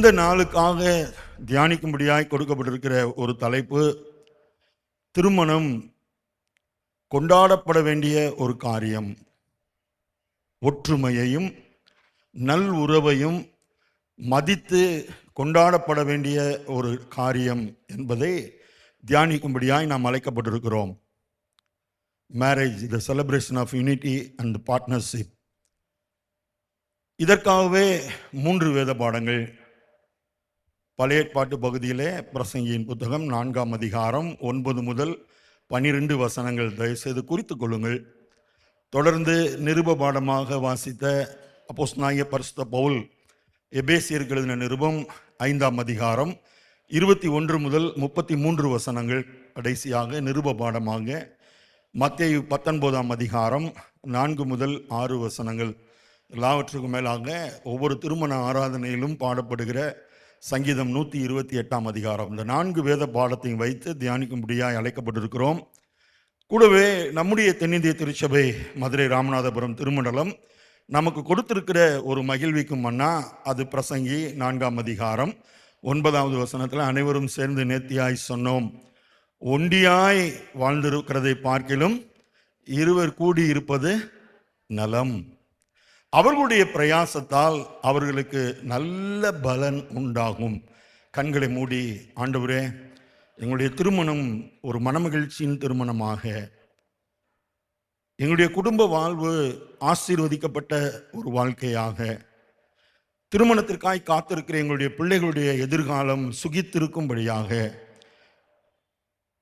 இந்த நாளுக்காக தியானிக்கும்படியாய் கொடுக்கப்பட்டிருக்கிற ஒரு தலைப்பு, திருமணம் கொண்டாடப்பட வேண்டிய ஒரு காரியம். ஒற்றுமையையும் நல் உறவையும் மதித்து கொண்டாடப்பட வேண்டிய ஒரு காரியம் என்பதை தியானிக்கும்படியாய் நாம் அழைக்கப்பட்டிருக்கிறோம். Marriage, the celebration of unity and partnership. இதற்காகவே 3 வேத பாடங்கள். பழைய ஏற்பாட்டு பகுதியிலே பிரசங்கியின் புத்தகம் 4ஆம் அதிகாரம் 9 முதல் 12 வசனங்கள் தயவுசெய்து குறித்து கொள்ளுங்கள். தொடர்ந்து நிருப பாடமாக வாசித்த அப்போஸ்தலனாகிய பரிசுத்த பவுல் எபேசியருக்கு எழுதின நிருபம் 5ஆம் அதிகாரம் 21 முதல் 33 வசனங்கள். கடைசியாக நிருப பாடமாக மத்தேயு 19ஆம் அதிகாரம் 4 முதல் 6 வசனங்கள். எல்லாவற்றுக்கும் மேலாக ஒவ்வொரு திருமண ஆராதனையிலும் பாடப்படுகிற சங்கீதம் 128ஆம் அதிகாரம். இந்த 4 வேத பாடத்தையும் வைத்து தியானிக்கும்படியாய் அழைக்கப்பட்டிருக்கிறோம். கூடவே நம்முடைய தென்னிந்திய திருச்சபை மதுரை ராமநாதபுரம் திருமண்டலம் நமக்கு கொடுத்திருக்கிற ஒரு மகிழ்விக்கும் மன்னா, அது பிரசங்கி 4ஆம் அதிகாரம் 9வது வசனத்தில் அனைவரும் சேர்ந்து நேர்த்தியாய் சொன்னோம், ஒண்டியாய் வாழ்ந்திருக்கிறதை பார்க்கிலும் இருவர் கூடி இருப்பது நலம். அவர்களுடைய பிரயாசத்தால் அவர்களுக்கு நல்ல பலன் உண்டாகும். கண்களை மூடி, ஆண்டவரே, எங்களுடைய திருமணம் ஒரு மனமகிழ்ச்சியின் திருமணமாக, எங்களுடைய குடும்ப வாழ்வு ஆசீர்வதிக்கப்பட்ட ஒரு வாழ்க்கையாக, திருமணத்திற்காய் காத்திருக்கிற எங்களுடைய பிள்ளைகளுடைய எதிர்காலம் சுகித்திருக்கும்படியாக,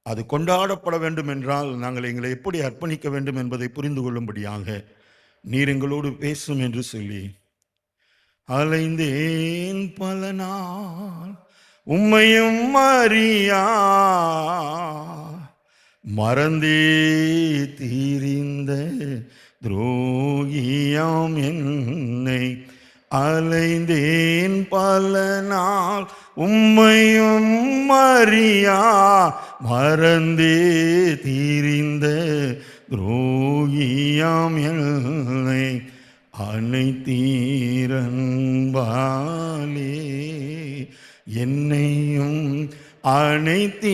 அது கொண்டாடப்பட வேண்டும் என்றால் நாங்கள் எங்களை எப்படி அர்ப்பணிக்க வேண்டும் என்பதை புரிந்து கொள்ளும்படியாக நீர் எங்களோடு பேசும் என்று சொல்லி அலைந்தேன் பல நாள் உம்மையும் அறியா, மறந்தே தீரிந்த துரோகியாம் என்னை. அலைந்தேன் பல நாள் உம்மையும் அறியா, மறந்தே தீரிந்த துரோகியாம் என்னை. அனைத்தீரன்பாலே என்னையும் அனைத்தீரன்பாலே,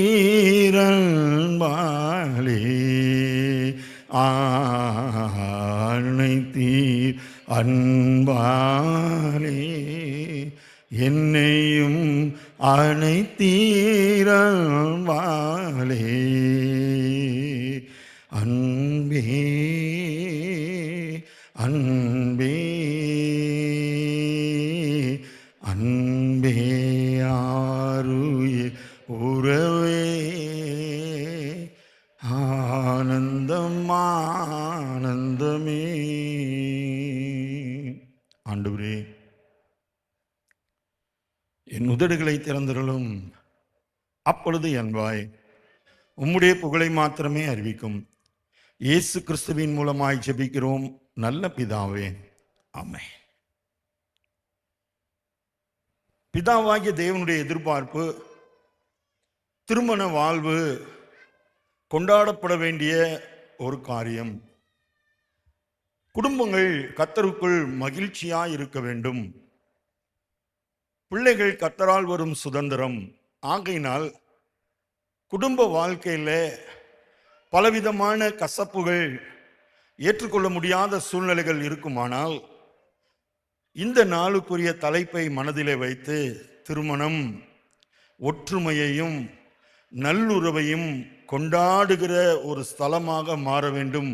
அனைத்தீர் அன்பாலே என்னையும் அனைத்தீரன்பாலே. அன்பே அன்பே அன்பே ஆருயிர் உறவே, ஆனந்தம் ஆனந்தமே. ஆண்டவரே, என் உதடுகளை திறந்திரலும், அப்பொழுது என் வாய் உம்முடைய புகழை மாத்திரமே அறிவிக்கும். இயேசு கிறிஸ்துவின் மூலமாய் ஜெபிக்கிறோம் நல்ல பிதாவே, ஆமென். பிதாவாகிய தேவனுடைய எதிர்பார்ப்பு, திருமண வாழ்வு கொண்டாடப்பட வேண்டிய ஒரு காரியம். குடும்பங்கள் கர்த்தருக்குள் மகிழ்ச்சியாய் இருக்க வேண்டும். பிள்ளைகள் கர்த்தரால் வரும் சுதந்திரம். ஆகையினால் குடும்ப வாழ்க்கையில பலவிதமான கசப்புகள், ஏற்றுக்கொள்ள முடியாத சூழ்நிலைகள் இருக்குமானால், இந்த நாளுக்குரிய தலைப்பை மனதிலே வைத்து திருமணம் ஒற்றுமையையும் நல்லுறவையும் கொண்டாடுகிற ஒரு ஸ்தலமாக மாற வேண்டும்.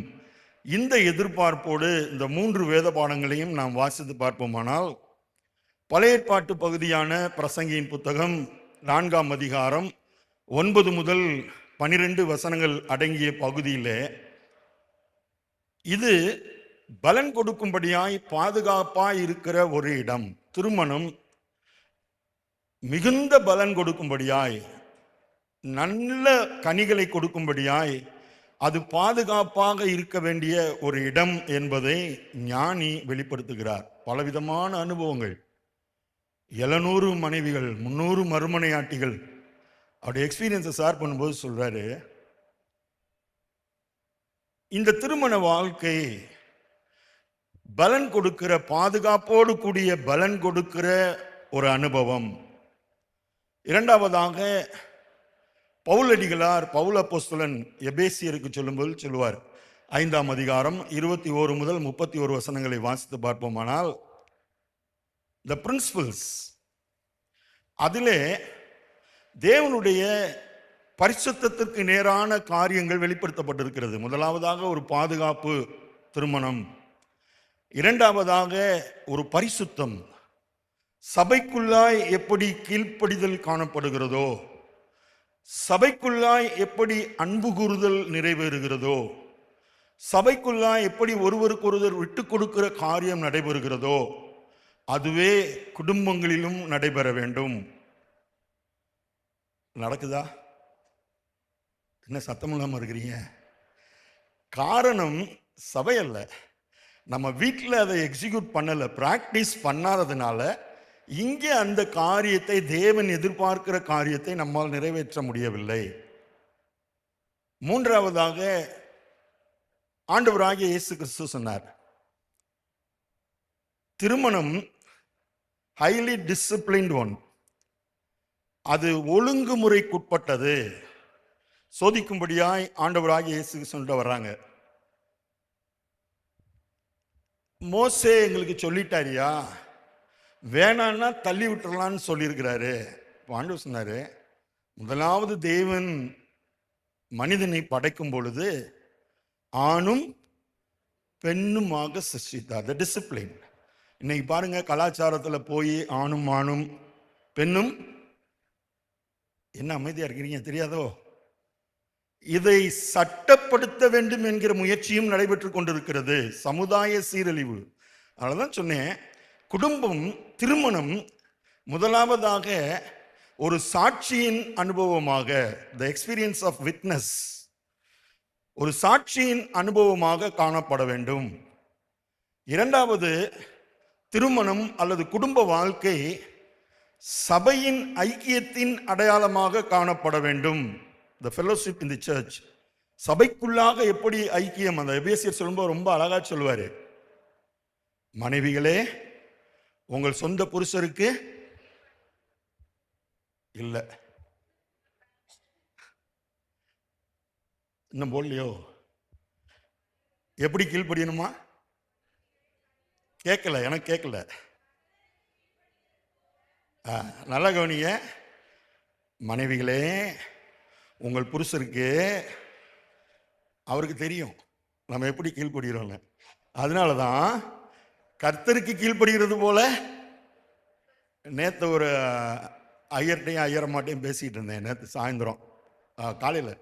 இந்த எதிர்பார்ப்போடு இந்த 3 வேத பாடங்களையும் நாம் வாசித்து பார்ப்போமானால், பழைய ஏற்பாட்டு பகுதியான பிரசங்கியின் புத்தகம் 4ஆம் அதிகாரம் 9 முதல் 12 வசனங்கள் அடங்கிய பகுதியிலே, இது பலன் கொடுக்கும்படியாய் பாதுகாப்பாய் இருக்கிற ஒரு இடம். திருமணம் மிகுந்த பலன் கொடுக்கும்படியாய், நல்ல கனிகளை கொடுக்கும்படியாய், அது பாதுகாப்பாக இருக்க வேண்டிய ஒரு இடம் என்பதை ஞானி வெளிப்படுத்துகிறார். பலவிதமான அனுபவங்கள், 700 மனைவிகள், 300 மறுமனையாட்டிகள், அவருடைய எக்ஸ்பீரியன்ஸை ஷேர் பண்ணும்போது சொல்றாரு, இந்த திருமண வாழ்க்கை பலன் கொடுக்கிற, பாதுகாப்போடு கூடிய பலன் கொடுக்கிற ஒரு அனுபவம். இரண்டாவதாக பவுலடிகளார் பவுல் அப்போஸ்தலன் எபேசியருக்கு சொல்லும்போது சொல்லுவார், 5ஆம் அதிகாரம் 21 முதல் 31 வசனங்களை வாசித்து பார்ப்போமானால், த பிரின்சிபல்ஸ், அதிலே தேவனுடைய பரிசுத்தத்திற்கு நேரான காரியங்கள் வெளிப்படுத்தப்பட்டிருக்கிறது. முதலாவதாக ஒரு பாதுகாப்பு திருமணம், இரண்டாவதாக ஒரு பரிசுத்தம், சபைக்குள்ளாய் எப்படி கீழ்ப்படிதல் காணப்படுகிறதோ, சபைக்குள்ளாய் எப்படி அன்பு கூறுதல் நிறைவேறுகிறதோ, சபைக்குள்ளாய் எப்படி ஒருவருக்கொருவர் விட்டு கொடுக்கிற காரியம் நடைபெறுகிறதோ, அதுவே குடும்பங்களிலும் நடைபெற வேண்டும். நடக்குதா? என்ன சத்தம் இல்லாம இருக்கிறீங்க? காரணம் சபை அல்ல, நம்ம வீட்டில் அதை எக்ஸிக்யூட் பண்ணல, பிராக்டிஸ் பண்ணாததுனால இங்கே அந்த காரியத்தை, தேவன் எதிர்பார்க்கிற காரியத்தை நம்மால் நிறைவேற்ற முடியவில்லை. மூன்றாவதாக ஆண்டவராகிய இயேசு கிறிஸ்து சொன்னார், திருமணம் ஹைலி டிசிப்ளின்ட் ஒன், அது ஒழுங்குமுறைக்குட்பட்டது. சோதிக்கும்படியாய் ஆண்டவராகிய இயேசு சொல்லிட்டு வர்றாங்க. மோசே எங்களுக்கு சொல்லிட்டாரியா, வேணான்னா தள்ளி விட்டுறலான்னு சொல்லியிருக்கிறாரு. ஆண்டவர் சொன்னாரு, முதலாவது தேவன் மனிதனை படைக்கும் பொழுது ஆணும் பெண்ணுமாக சிருஷ்டித்தார். The discipline. இன்னைக்கு பாருங்க, கலாச்சாரத்தில் போய் ஆணும் ஆணும் பெண்ணும், என்ன அமைதியா இருக்கிறீங்க தெரியாதோ? இதை சட்டப்படுத்த வேண்டும் என்கிற முயற்சியும் நடைபெற்று கொண்டிருக்கிறது. சமுதாய சீரழிவு. அதனாலதான் சொன்னேன், குடும்பம், திருமணம் முதலாவதாக ஒரு சாட்சியின் அனுபவமாக, த எக்ஸ்பீரியன்ஸ் ஆஃப் விட்னஸ், ஒரு சாட்சியின் அனுபவமாக காணப்பட வேண்டும். இரண்டாவது, திருமணம் அல்லது குடும்ப வாழ்க்கை சபையின் ஐக்கியத்தின் அடையாளமாக காணப்பட வேண்டும். The fellowship in the church. சபைக்குள்ளாக எப்படி ஐக்கியம், அந்த எபேசியர் சொல்லும்போது ரொம்ப அழகா சொல்லுவாரு, மனைவிகளே உங்கள் சொந்த புருஷருக்கு இல்ல, இன்னும் போடலையோ, எப்படி கீழ்ப்படியணுமா? கேட்கல, எனக்கு கேட்கல. நல்லா கவனிங்க, மனைவிகளே உங்கள் புருஷருக்கு, அவருக்கு தெரியும் நம்ம எப்படி கீழ்ப்படுகிறோம்னு. அதனால தான் கர்த்தருக்கு கீழ்ப்படுகிறது போல. நேற்று ஒரு ஐயர்கிட்டையும் ஐயரம்மாட்டையும் பேசிக்கிட்டு இருந்தேன், நேற்று சாயந்தரம் காலையில்.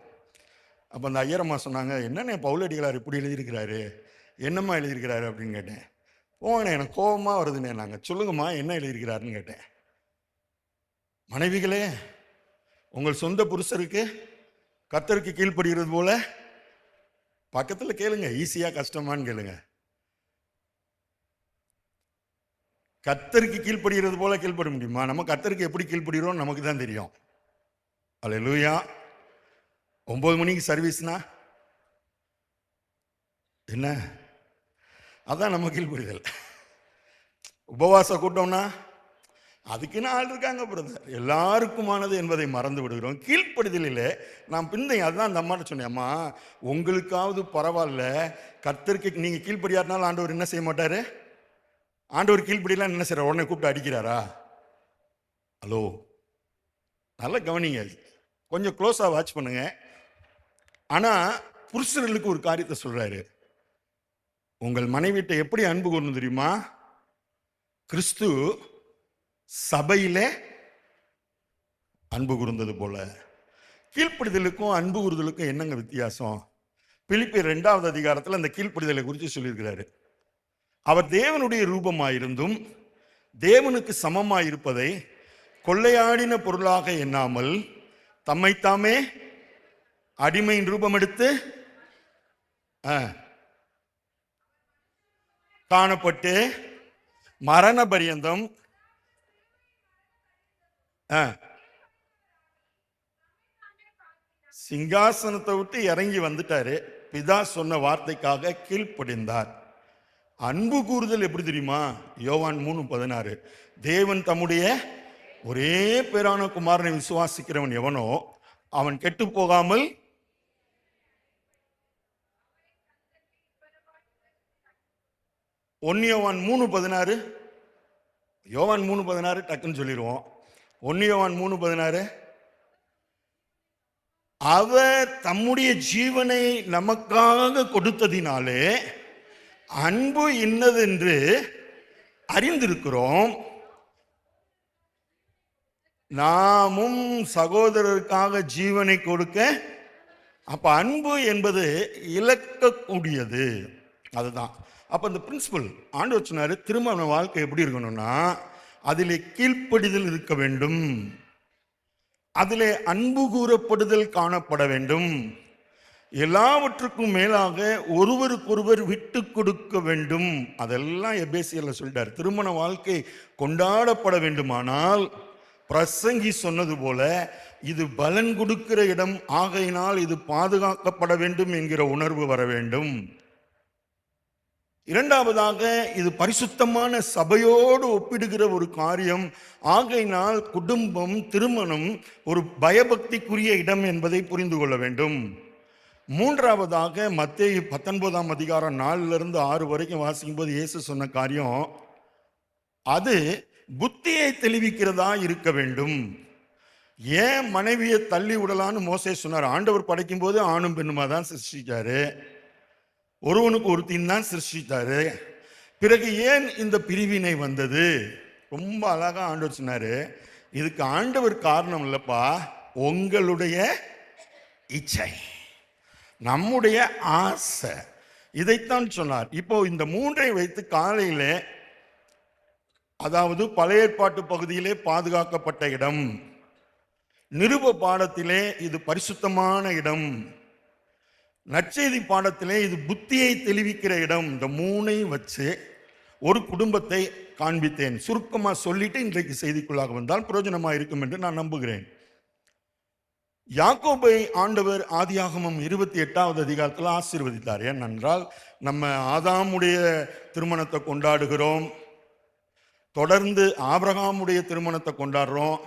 அப்போ அந்த ஐயரம்மா சொன்னாங்க, என்னென்ன பவுலடிகளார் இப்படி எழுதியிருக்கிறாரு, என்னம்மா எழுதியிருக்கிறாரு அப்படின்னு கேட்டேன். போனேன், எனக்கு கோபமாக வருதுண்ணே. நாங்கள் சொல்லுங்கம்மா என்ன எழுதியிருக்கிறாருன்னு கேட்டேன். மனைவிகளே உங்கள் சொந்த புருஷருக்கு கர்த்தருக்கு கீழ்ப்படுகிறது போல, பக்கத்தில் கேளுங்க, ஈஸியா கஷ்டமான்னு கேளுங்க. கர்த்தருக்கு கீழ்ப்படுகிறது போல கீழ்ப்பட முடியுமா? நம்ம கர்த்தருக்கு எப்படி கீழ்ப்படுகிறோம் நமக்கு தான் தெரியும். அல்லேலூயா. 9 மணிக்கு சர்வீஸ்னா என்ன, அதான் நம்ம கீழ்ப்படிதல். உபவாச கூட்டம்னா அதுக்குன்னு ஆள் இருக்காங்க பிரதர், எல்லாருக்குமானது என்பதை மறந்து விடுகிறோம். கீழ்ப்படுதலில் நாம் பிந்தைய, அதுதான் அந்த அம்மாட்ட சொன்னேன், அம்மா உங்களுக்காவது பரவாயில்ல, கர்த்தருக்கு நீங்கள் கீழ்ப்படியாருனாலும் ஆண்டவர் என்ன செய்ய மாட்டாரு? ஆண்டவர் கீழ்ப்படியெல்லாம் என்ன செய்யற, உடனே கூப்பிட்டு அடிக்கிறாரா? ஹலோ, நல்லா கவனிங்க, கொஞ்சம் க்ளோஸாக வாட்ச் பண்ணுங்க. ஆனால் புருஷர்களுக்கு ஒரு காரியத்தை சொல்றாரு, உங்கள் மனைவிட்ட எப்படி அன்பு கூறணும் தெரியுமா? கிறிஸ்து சபையிலே அன்பு கூர்ந்தது போல. கீழ்ப்படிதலுக்கும் அன்பு கூறுதலுக்கும் என்னங்க வித்தியாசம்? பிலிப்பியர் 2ஆவது அதிகாரத்தில் அந்த கீழ்ப்படிதலை குறித்து சொல்லியிருக்கிறாரு. அவர் தேவனுடைய ரூபமாயிருந்தும் தேவனுக்கு சமமாயிருப்பதை கொள்ளையாடின பொருளாக எண்ணாமல் தம்மைத்தாமே அடிமையின் ரூபம் எடுத்து காணப்பட்டு மரண பரியந்தம் சிங்காசனத்தை விட்டு இறங்கி வந்துட்டாரு. பிதா சொன்ன வார்த்தைக்காக கீழ்ப்படிந்தார். அன்பு கூறுதல் எப்படி தெரியுமா? யோவான் 3:16, தேவன் தம்முடைய ஒரே பேரான குமாரனை விசுவாசிக்கிறவன் எவனோ அவன் கெட்டு போகாமல். யோவான் 3:16, யோவான் 3:16 டக்குன்னு சொல்லிடுவோம். யோவான் 3:16, அவர் தம்முடைய ஜீவனை நமக்காக கொடுத்ததினாலே அன்பு இன்னதென்று அறிந்திருக்கிறோம், நாமும் சகோதரருக்காக ஜீவனை கொடுக்க. அப்ப அன்பு என்பது இழக்கக்கூடியது, அதுதான். அப்ப இந்த பிரின்சிபல் ஆண்டவர் சொன்னாரு, திருமண வாழ்க்கை எப்படி இருக்கணும்னா அதிலே கீழ்ப்படிதல் இருக்க வேண்டும், அதிலே அன்பு கூறப்படுதல் காணப்பட வேண்டும், எல்லாவற்றுக்கும் மேலாக ஒருவருக்கொருவர் விட்டு கொடுக்க வேண்டும். அதெல்லாம் எபேசியர்ல சொல்லிட்டார். திருமண வாழ்க்கை கொண்டாடப்பட வேண்டுமானால் பிரசங்கி சொன்னது போல இது பலன் கொடுக்கிற இடம் ஆகையினால் இது பாதுகாக்கப்பட வேண்டும் என்கிற உணர்வு வர வேண்டும். இரண்டாவதாக, இது பரிசுத்தமான சபையோடு ஒப்பிடுகிற ஒரு காரியம் ஆகையினால் குடும்பம், திருமணம் ஒரு பயபக்திக்குரிய இடம் என்பதை புரிந்து கொள்ள வேண்டும். மூன்றாவதாக, மத்தேயு 19ஆம் அதிகாரம் 4-6 வரைக்கும் வாசிக்கும் போது இயேசு சொன்ன காரியம், அது புத்தியை தெளிவிக்கிறதா இருக்க வேண்டும். ஏன் மனைவியை தள்ளி விடலான்னு மோசே சொன்னார்? ஆண்டவர் படைக்கும் போது ஆணும் பெண்ணுமா தான் சிருஷ்டிச்சாரு, ஒருவனுக்கு ஒருத்தின் தான் சிருஷ்டித்தாரு. பிறகு ஏன் இந்த பிரிவினை வந்தது? ரொம்ப அழகா ஆண்டவர் சொன்னாரு, இதுக்கு ஆண்டவர் காரணம் இல்லப்பா, உங்களுடைய இச்சை, நம்முடைய ஆசை, இதைத்தான் சொன்னார். இப்போ இந்த மூன்றை வைத்து காலையில, அதாவது பழைய ஏற்பாட்டு பகுதியிலே பாதுகாக்கப்பட்ட இடம், நிருப பாடத்திலே இது பரிசுத்தமான இடம், நற்செய்தி பாடத்திலே இது புத்தியை தெளிவிக்கிற இடம். இந்த மூணை வச்சு ஒரு குடும்பத்தை காண்பித்தேன். சுருக்கமா சொல்லிட்டு இன்றைக்கு செய்திக்குள்ளாக வந்தால் பிரயோஜனமாக இருக்கும் என்று நான் நம்புகிறேன். யாக்கோபை ஆண்டவர் ஆதியாகமம் 28வது அதிகாரத்தில் ஆசீர்வதித்தார். ஏனென்றால் நம்ம ஆதாமுடைய திருமணத்தை கொண்டாடுகிறோம், தொடர்ந்து ஆபிரகாமுடைய திருமணத்தை கொண்டாடுறோம்,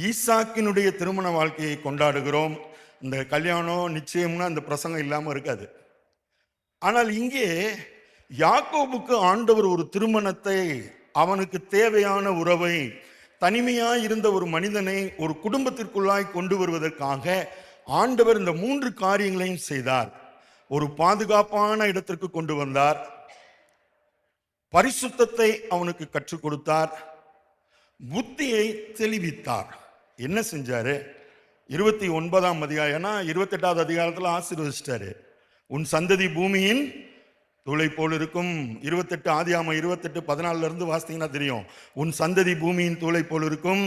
ஈசாக்கினுடைய திருமண வாழ்க்கையை கொண்டாடுகிறோம். இந்த கல்யாணம் நிச்சயம்னா அந்த பிரசங்கம் இல்லாமல் இருக்காது. ஆனால் இங்கே யாக்கோபுக்கு ஆண்டவர் ஒரு திருமணத்தை, அவனுக்கு தேவையான உறவை, தனிமையாய் இருந்த ஒரு மனிதனை ஒரு குடும்பத்திற்குள்ளாய் கொண்டு வருவதற்காக ஆண்டவர் இந்த 3 காரியங்களையும் செய்தார். ஒரு பாதுகாப்பான இடத்திற்கு கொண்டு வந்தார், பரிசுத்தத்தை அவனுக்கு கற்றுக் கொடுத்தார், புத்தியை தெளிவித்தார். என்ன செஞ்சாரு? 29ஆம் அதிகாரம், ஏன்னா 28வது அதிகாரத்தில் ஆசீர்வதிச்சிட்டாரு. உன் சந்ததி பூமியின் தூளை போல் இருக்கும். 28 ஆதியாகமம் 28:14 வாசித்தீங்கன்னா தெரியும். உன் சந்ததி பூமியின் தூளை போல் இருக்கும்,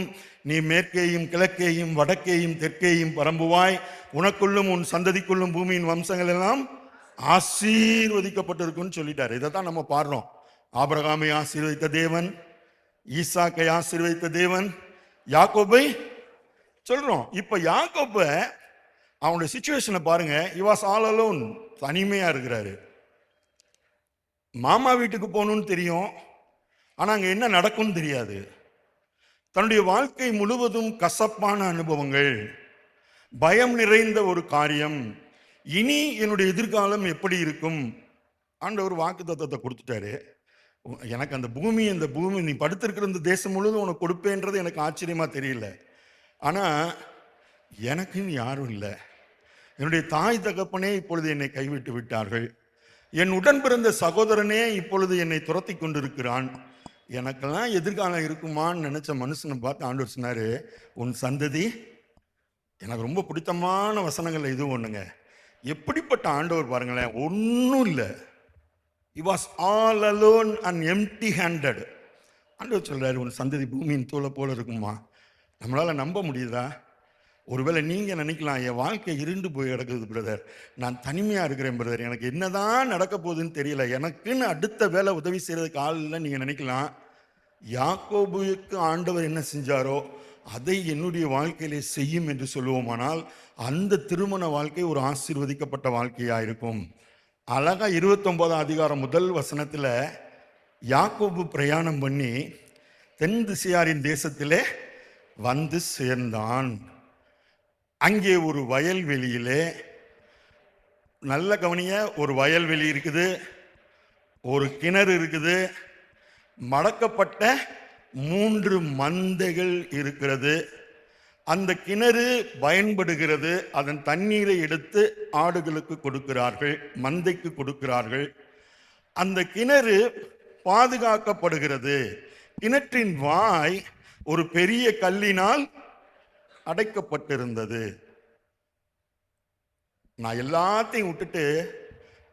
நீ மேற்கேயும் கிழக்கேயும் வடக்கேயும் தெற்கேயும் பரம்புவாய், உனக்குள்ளும் உன் சந்ததிக்குள்ளும் பூமியின் வம்சங்கள் எல்லாம் ஆசீர்வதிக்கப்பட்டிருக்குன்னு சொல்லிட்டாரு. இதை தான் நம்ம பாடுறோம். ஆபிரகாமை ஆசீர்வதித்த தேவன், ஈசாக்கை ஆசீர்வதித்த தேவன், யாக்கோபை சொல்றோம். இப்ப யாக்கோப அவனுடைய சிச்சுவேஷனை பாருங்க. he was all alone, தனிமையா இருக்கிறாரு. மாமா வீட்டுக்கு போகணும்னு தெரியும், ஆனா அங்க என்ன நடக்கும்னு தெரியாது. தன்னுடைய வாழ்க்கை முழுவதும் கசப்பான அனுபவங்கள், பயம் நிறைந்த ஒரு காரியம். இனி என்னுடைய எதிர்காலம் எப்படி இருக்கும்? ஆண்டவர் வாக்குத்தத்தத்தை கொடுத்துட்டாரு. எனக்கு அந்த பூமி, நீ படுத்திருக்கிற இந்த தேசம் முழுவதும் உனக்கு கொடுப்பேன்றது எனக்கு ஆச்சரியமா தெரியல. ஆனா எனக்குன்னு யாரும் இல்லை. என்னுடைய தாய் தகப்பனே இப்பொழுது என்னை கைவிட்டு விட்டார்கள், என் உடன் பிறந்த சகோதரனே இப்பொழுது என்னை துரத்தி கொண்டிருக்கிறான், எனக்கெல்லாம் எதிர்காலம் இருக்குமான்னு நினைச்ச மனுஷனை பார்த்து ஆண்டவர் சொன்னாரு, உன் சந்ததி. எனக்கு ரொம்ப பிடித்தமான வசனங்கள் இதுவும் ஒண்ணுங்க. எப்படிப்பட்ட ஆண்டவர் பாருங்களேன், ஒன்றும் இல்லை. he was all alone and empty handed. ஆண்டவர் சொல்றாரு, உன் சந்ததி பூமியின் தூளை போல இருக்குமா? நம்மளால நம்ப முடியுதா? ஒருவேளை நீங்க நினைக்கலாம், என் வாழ்க்கை இருண்டு போய் கிடக்குது பிரதர், நான் தனிமையா இருக்கிறேன் பிரதர், எனக்கு என்னதான் நடக்க போகுதுன்னு தெரியல, எனக்குன்னு அடுத்த வேலை உதவி செய்யறதுக்கு ஆள் இல்லை நீங்க நினைக்கலாம். யாக்கோபுக்கு ஆண்டவர் என்ன செஞ்சாரோ அதை என்னுடைய வாழ்க்கையிலே செய்யும் என்று சொல்லுவோமானால் அந்த திருமண வாழ்க்கை ஒரு ஆசீர்வதிக்கப்பட்ட வாழ்க்கையா இருக்கும். அழகா 29ஆம் அதிகாரம் முதல் வசனத்தில் யாக்கோபு பிரயாணம் பண்ணி தென் திசையாரின் தேசத்திலே வந்து சேர்ந்தான். அங்கே ஒரு வயல்வெளியிலே, நல்ல கவனிய, ஒரு வயல்வெளி இருக்குது, ஒரு கிணறு இருக்குது, மடக்கப்பட்ட 3 மந்தைகள் இருக்கிறது. அந்த கிணறு பயன்படுகிறது, அதன் தண்ணீரை எடுத்து ஆடுகளுக்கு கொடுக்கிறார்கள், மந்தைக்கு கொடுக்கிறார்கள். அந்த கிணறு பாதுகாக்கப்படுகிறது. கிணற்றின் வாய் ஒரு பெரிய கல்லினால் அடைக்கப்பட்டிருந்தது. நான் எல்லாத்தையும் விட்டுட்டு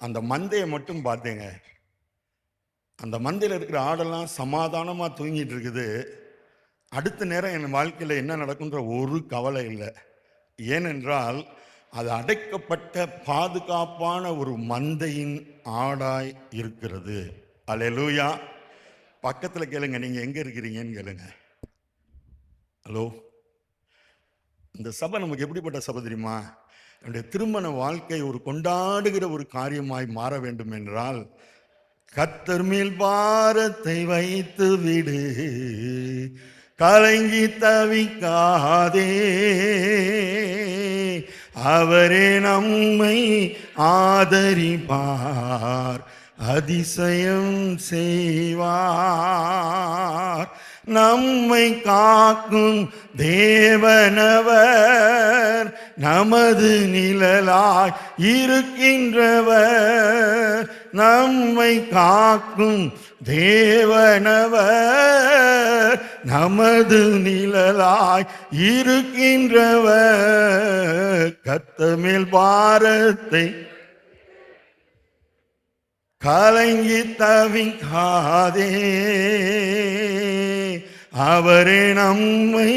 அந்த மந்தையை மட்டும் பார்த்தேங்க. அந்த மந்தையில் இருக்கிற ஆடெல்லாம் சமாதானமா தூங்கிட்டு இருக்குது. அடுத்த நேரம் என் வாழ்க்கையில் என்ன நடக்குன்ற ஒரு கவலை இல்லை. ஏனென்றால் அது அடைக்கப்பட்ட பாதுகாப்பான ஒரு மந்தையின் ஆடாய் இருக்கிறது. அல்லேலூயா. பக்கத்தில் கேளுங்க, நீங்க எங்க இருக்கிறீங்கன்னு கேளுங்க. ஹலோ, இந்த சபை நமக்கு எப்படிப்பட்ட சபை தெரியுமா? என்னுடைய திருமண வாழ்க்கை ஒரு கொண்டாடுகிற ஒரு காரியமாய் மாற வேண்டும் என்றால், கர்த்தர் மேல் பாரத்தை வைத்து விடு, கலங்கி தவிக்காதே, அவரே நம்மை ஆதரிப்பார், அதிசயம் செய்வார். நம்மை காக்கும் தேவனவர், நமது நிழலாய் இருக்கின்றவர். நம்மை காக்கும் தேவனவர், நமது நிழலாய் இருக்கின்றவர். கர்த்தர் மேல் பாரத்தை கலங்கி தவிக்காதே, அவரே நம்மை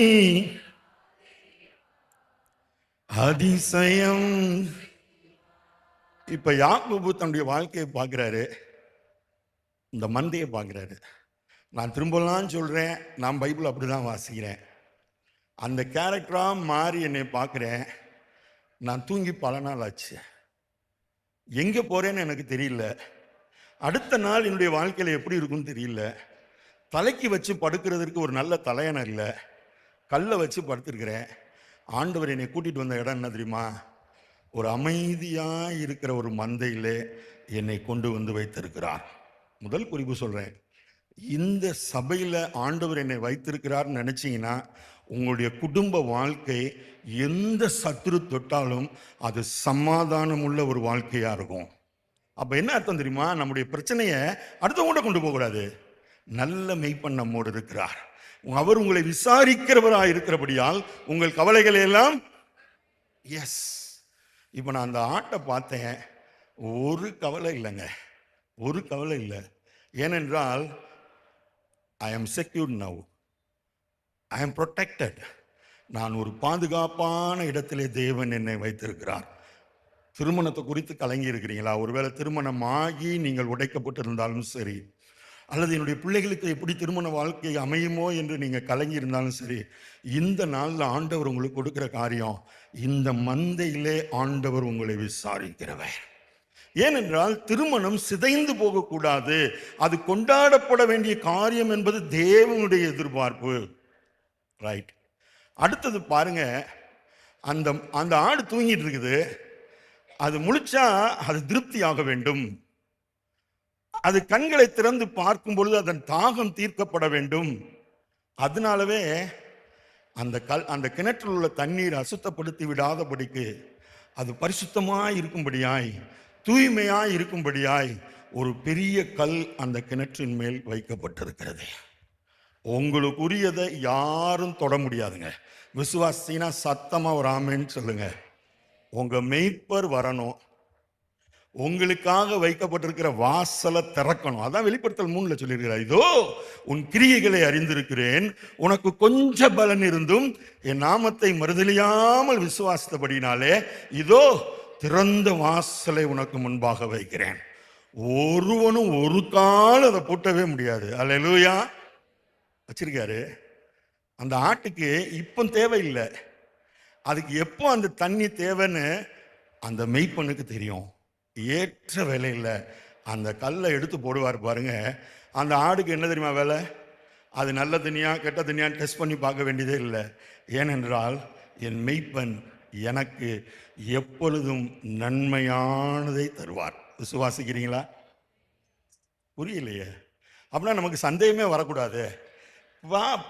அதிசயம். இப்ப யாக்கோபு தன்னுடைய வாழ்க்கையை பார்க்கிறாரு, இந்த மந்தையை பார்க்கிறாரு. நான் திரும்பலாம் சொல்றேன், நான் பைபிள் அப்படிதான் வாசிக்கிறேன். அந்த கேரக்டரா மாறி என்னை பார்க்கிறேன். நான் தூங்கி பல நாள் ஆச்சு. எங்க போறேன்னு எனக்கு தெரியல. அடுத்த நாள் என்னுடைய வாழ்க்கையில எப்படி இருக்கும்னு தெரியல. தலைக்கு வச்சு படுக்கிறதுக்கு ஒரு நல்ல தலையணை இல்லை, கல்லை வச்சு படுத்திருக்கிறேன். ஆண்டவர் என்னை கூட்டிட்டு வந்த இடம் என்ன தெரியுமா? ஒரு அமைதியா இருக்கிற ஒரு மந்தையிலே என்னை கொண்டு வந்து வைத்திருக்கிறார். முதல் குறிப்பு சொல்றேன், இந்த சபையில ஆண்டவர் என்னை வைத்திருக்கிறார்னு நினைச்சீங்கன்னா உங்களுடைய குடும்ப வாழ்க்கை எந்த சத்துரு தொட்டாலும் அது சமாதானம் உள்ள ஒரு வாழ்க்கையா இருக்கும். அப்ப என்ன அர்த்தம் தெரியுமா? நம்முடைய பிரச்சனையை அடுத்தவங்க கொண்டு போக கூடாது. நல்ல மெய்ப்பன் நம்மோடு இருக்கிறார். அவர் உங்களை விசாரிக்கிறவராக இருக்கிறபடியால் உங்கள் கவலைகளை எல்லாம் எஸ். இப்ப நான் அந்த ஆட்டை பார்த்தேன், ஒரு கவலை இல்லைங்க, ஒரு கவலை இல்லை. ஏனென்றால் ஐ ஆம் செக்யூர்ட் நவ், ஐ ஆம் ப்ரொடெக்டட். நான் ஒரு பாதுகாப்பான இடத்திலே தேவன் என்னை வைத்திருக்கிறார். திருமணத்தை குறித்து கலங்கி இருக்கிறீங்களா? ஒருவேளை திருமணமாகி நீங்கள் உடைக்கப்பட்டிருந்தாலும் சரி, அல்லது என்னுடைய பிள்ளைகளுக்கு எப்படி திருமண வாழ்க்கை அமையுமோ என்று நீங்க கலங்கி இருந்தாலும் சரி, இந்த நாளில் ஆண்டவர் உங்களுக்கு கொடுக்கிற காரியம், இந்த மந்தையிலே ஆண்டவர் உங்களை விசாரிக்கிறவர். ஏனென்றால் திருமணம் சிதைந்து போகக்கூடாது, அது கொண்டாடப்பட வேண்டிய காரியம் என்பது தேவனுடைய எதிர்பார்ப்பு. ரைட். அடுத்தது பாருங்க, அந்த அந்த ஆடு தூங்கிட்டு இருக்குது. அது முழிச்சா அது திருப்தி ஆக வேண்டும். அது கண்களை திறந்து பார்க்கும் பொழுது அதன் தாகம் தீர்க்கப்பட வேண்டும். அதனாலவே அந்த கிணற்றில் உள்ள தண்ணீர் அசுத்தப்படுத்தி விடாதபடிக்கு அது பரிசுத்தமாய் இருக்கும்படியாய், தூய்மையாய் இருக்கும்படியாய் ஒரு பெரிய கல் அந்த கிணற்றின் மேல் வைக்கப்பட்டிருக்கிறது. உங்களுக்குரியதை யாரும் தொட முடியாதுங்க. விசுவாசினா சத்தமா ஒரு ஆமென்னு சொல்லுங்க. உங்க மெய்ப்பர் வரணும், உங்களுக்காக வைக்கப்பட்டிருக்கிற வாசலை திறக்கணும். அதான் வெளிப்படுத்தல் 3 சொல்லியிருக்கிறார், இதோ உன் கிரியைகளை அறிந்திருக்கிறேன், உனக்கு கொஞ்ச பலன் இருந்தும் என் நாமத்தை மறுதலியாமல் விசுவாசித்தபடினாலே இதோ திறந்த வாசலை உனக்கு முன்பாக வைக்கிறேன். ஒருவனும் ஒரு காலம் அதை பூட்டவே முடியாது. அல்லேலூயா. வச்சிருக்காரு. அந்த ஆட்டுக்கு இப்போ தேவையில்லை, அதுக்கு எப்போ அந்த தண்ணி தேவைன்னு அந்த மெய்ப்பனுக்கு தெரியும். ஏற்ற வேலையில் அந்த கல்லை எடுத்து போடுவார் பாருங்க. அந்த ஆடுக்கு என்ன தெரியுமா வேலை? அது நல்ல தண்ணியா கெட்ட தண்ணியான்னு டெஸ்ட் பண்ணி பார்க்க வேண்டியதே இல்லை. ஏனென்றால் என் மெய்ப்பன் எனக்கு எப்பொழுதும் நன்மையானதை தருவார். விசுவாசிக்கிறீங்களா? புரியலையே. அப்படின்னா நமக்கு சந்தேகமே வரக்கூடாது.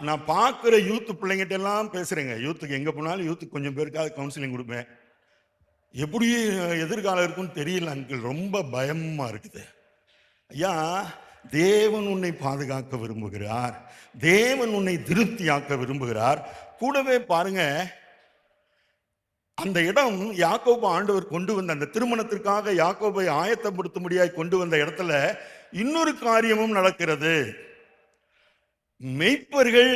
நான் பார்க்குற யூத்து பிள்ளைங்கிட்ட எல்லாம் பேசுகிறேங்க. யூத்துக்கு எங்கே போனாலும் யூத்துக்கு கொஞ்சம் பேருக்காவது கவுன்சிலிங் கொடுப்பேன். எப்படி எதிர்காலம் இருக்குன்னு தெரியல அங்கிள், ரொம்ப பயமாக இருக்குது. ஐயா, தேவன் உன்னை பாதுகாக்க விரும்புகிறார், தேவன் உன்னை திருப்தியாக்க விரும்புகிறார். கூடவே பாருங்க, அந்த இடம் யாக்கோபு ஆண்டவர் கொண்டு வந்த அந்த திருமணத்திற்காக யாக்கோபை ஆயத்தப்படுத்தும்படியாய் கொண்டு வந்த இடத்துல இன்னொரு காரியமும் நடக்கிறது. மெய்ப்பர்கள்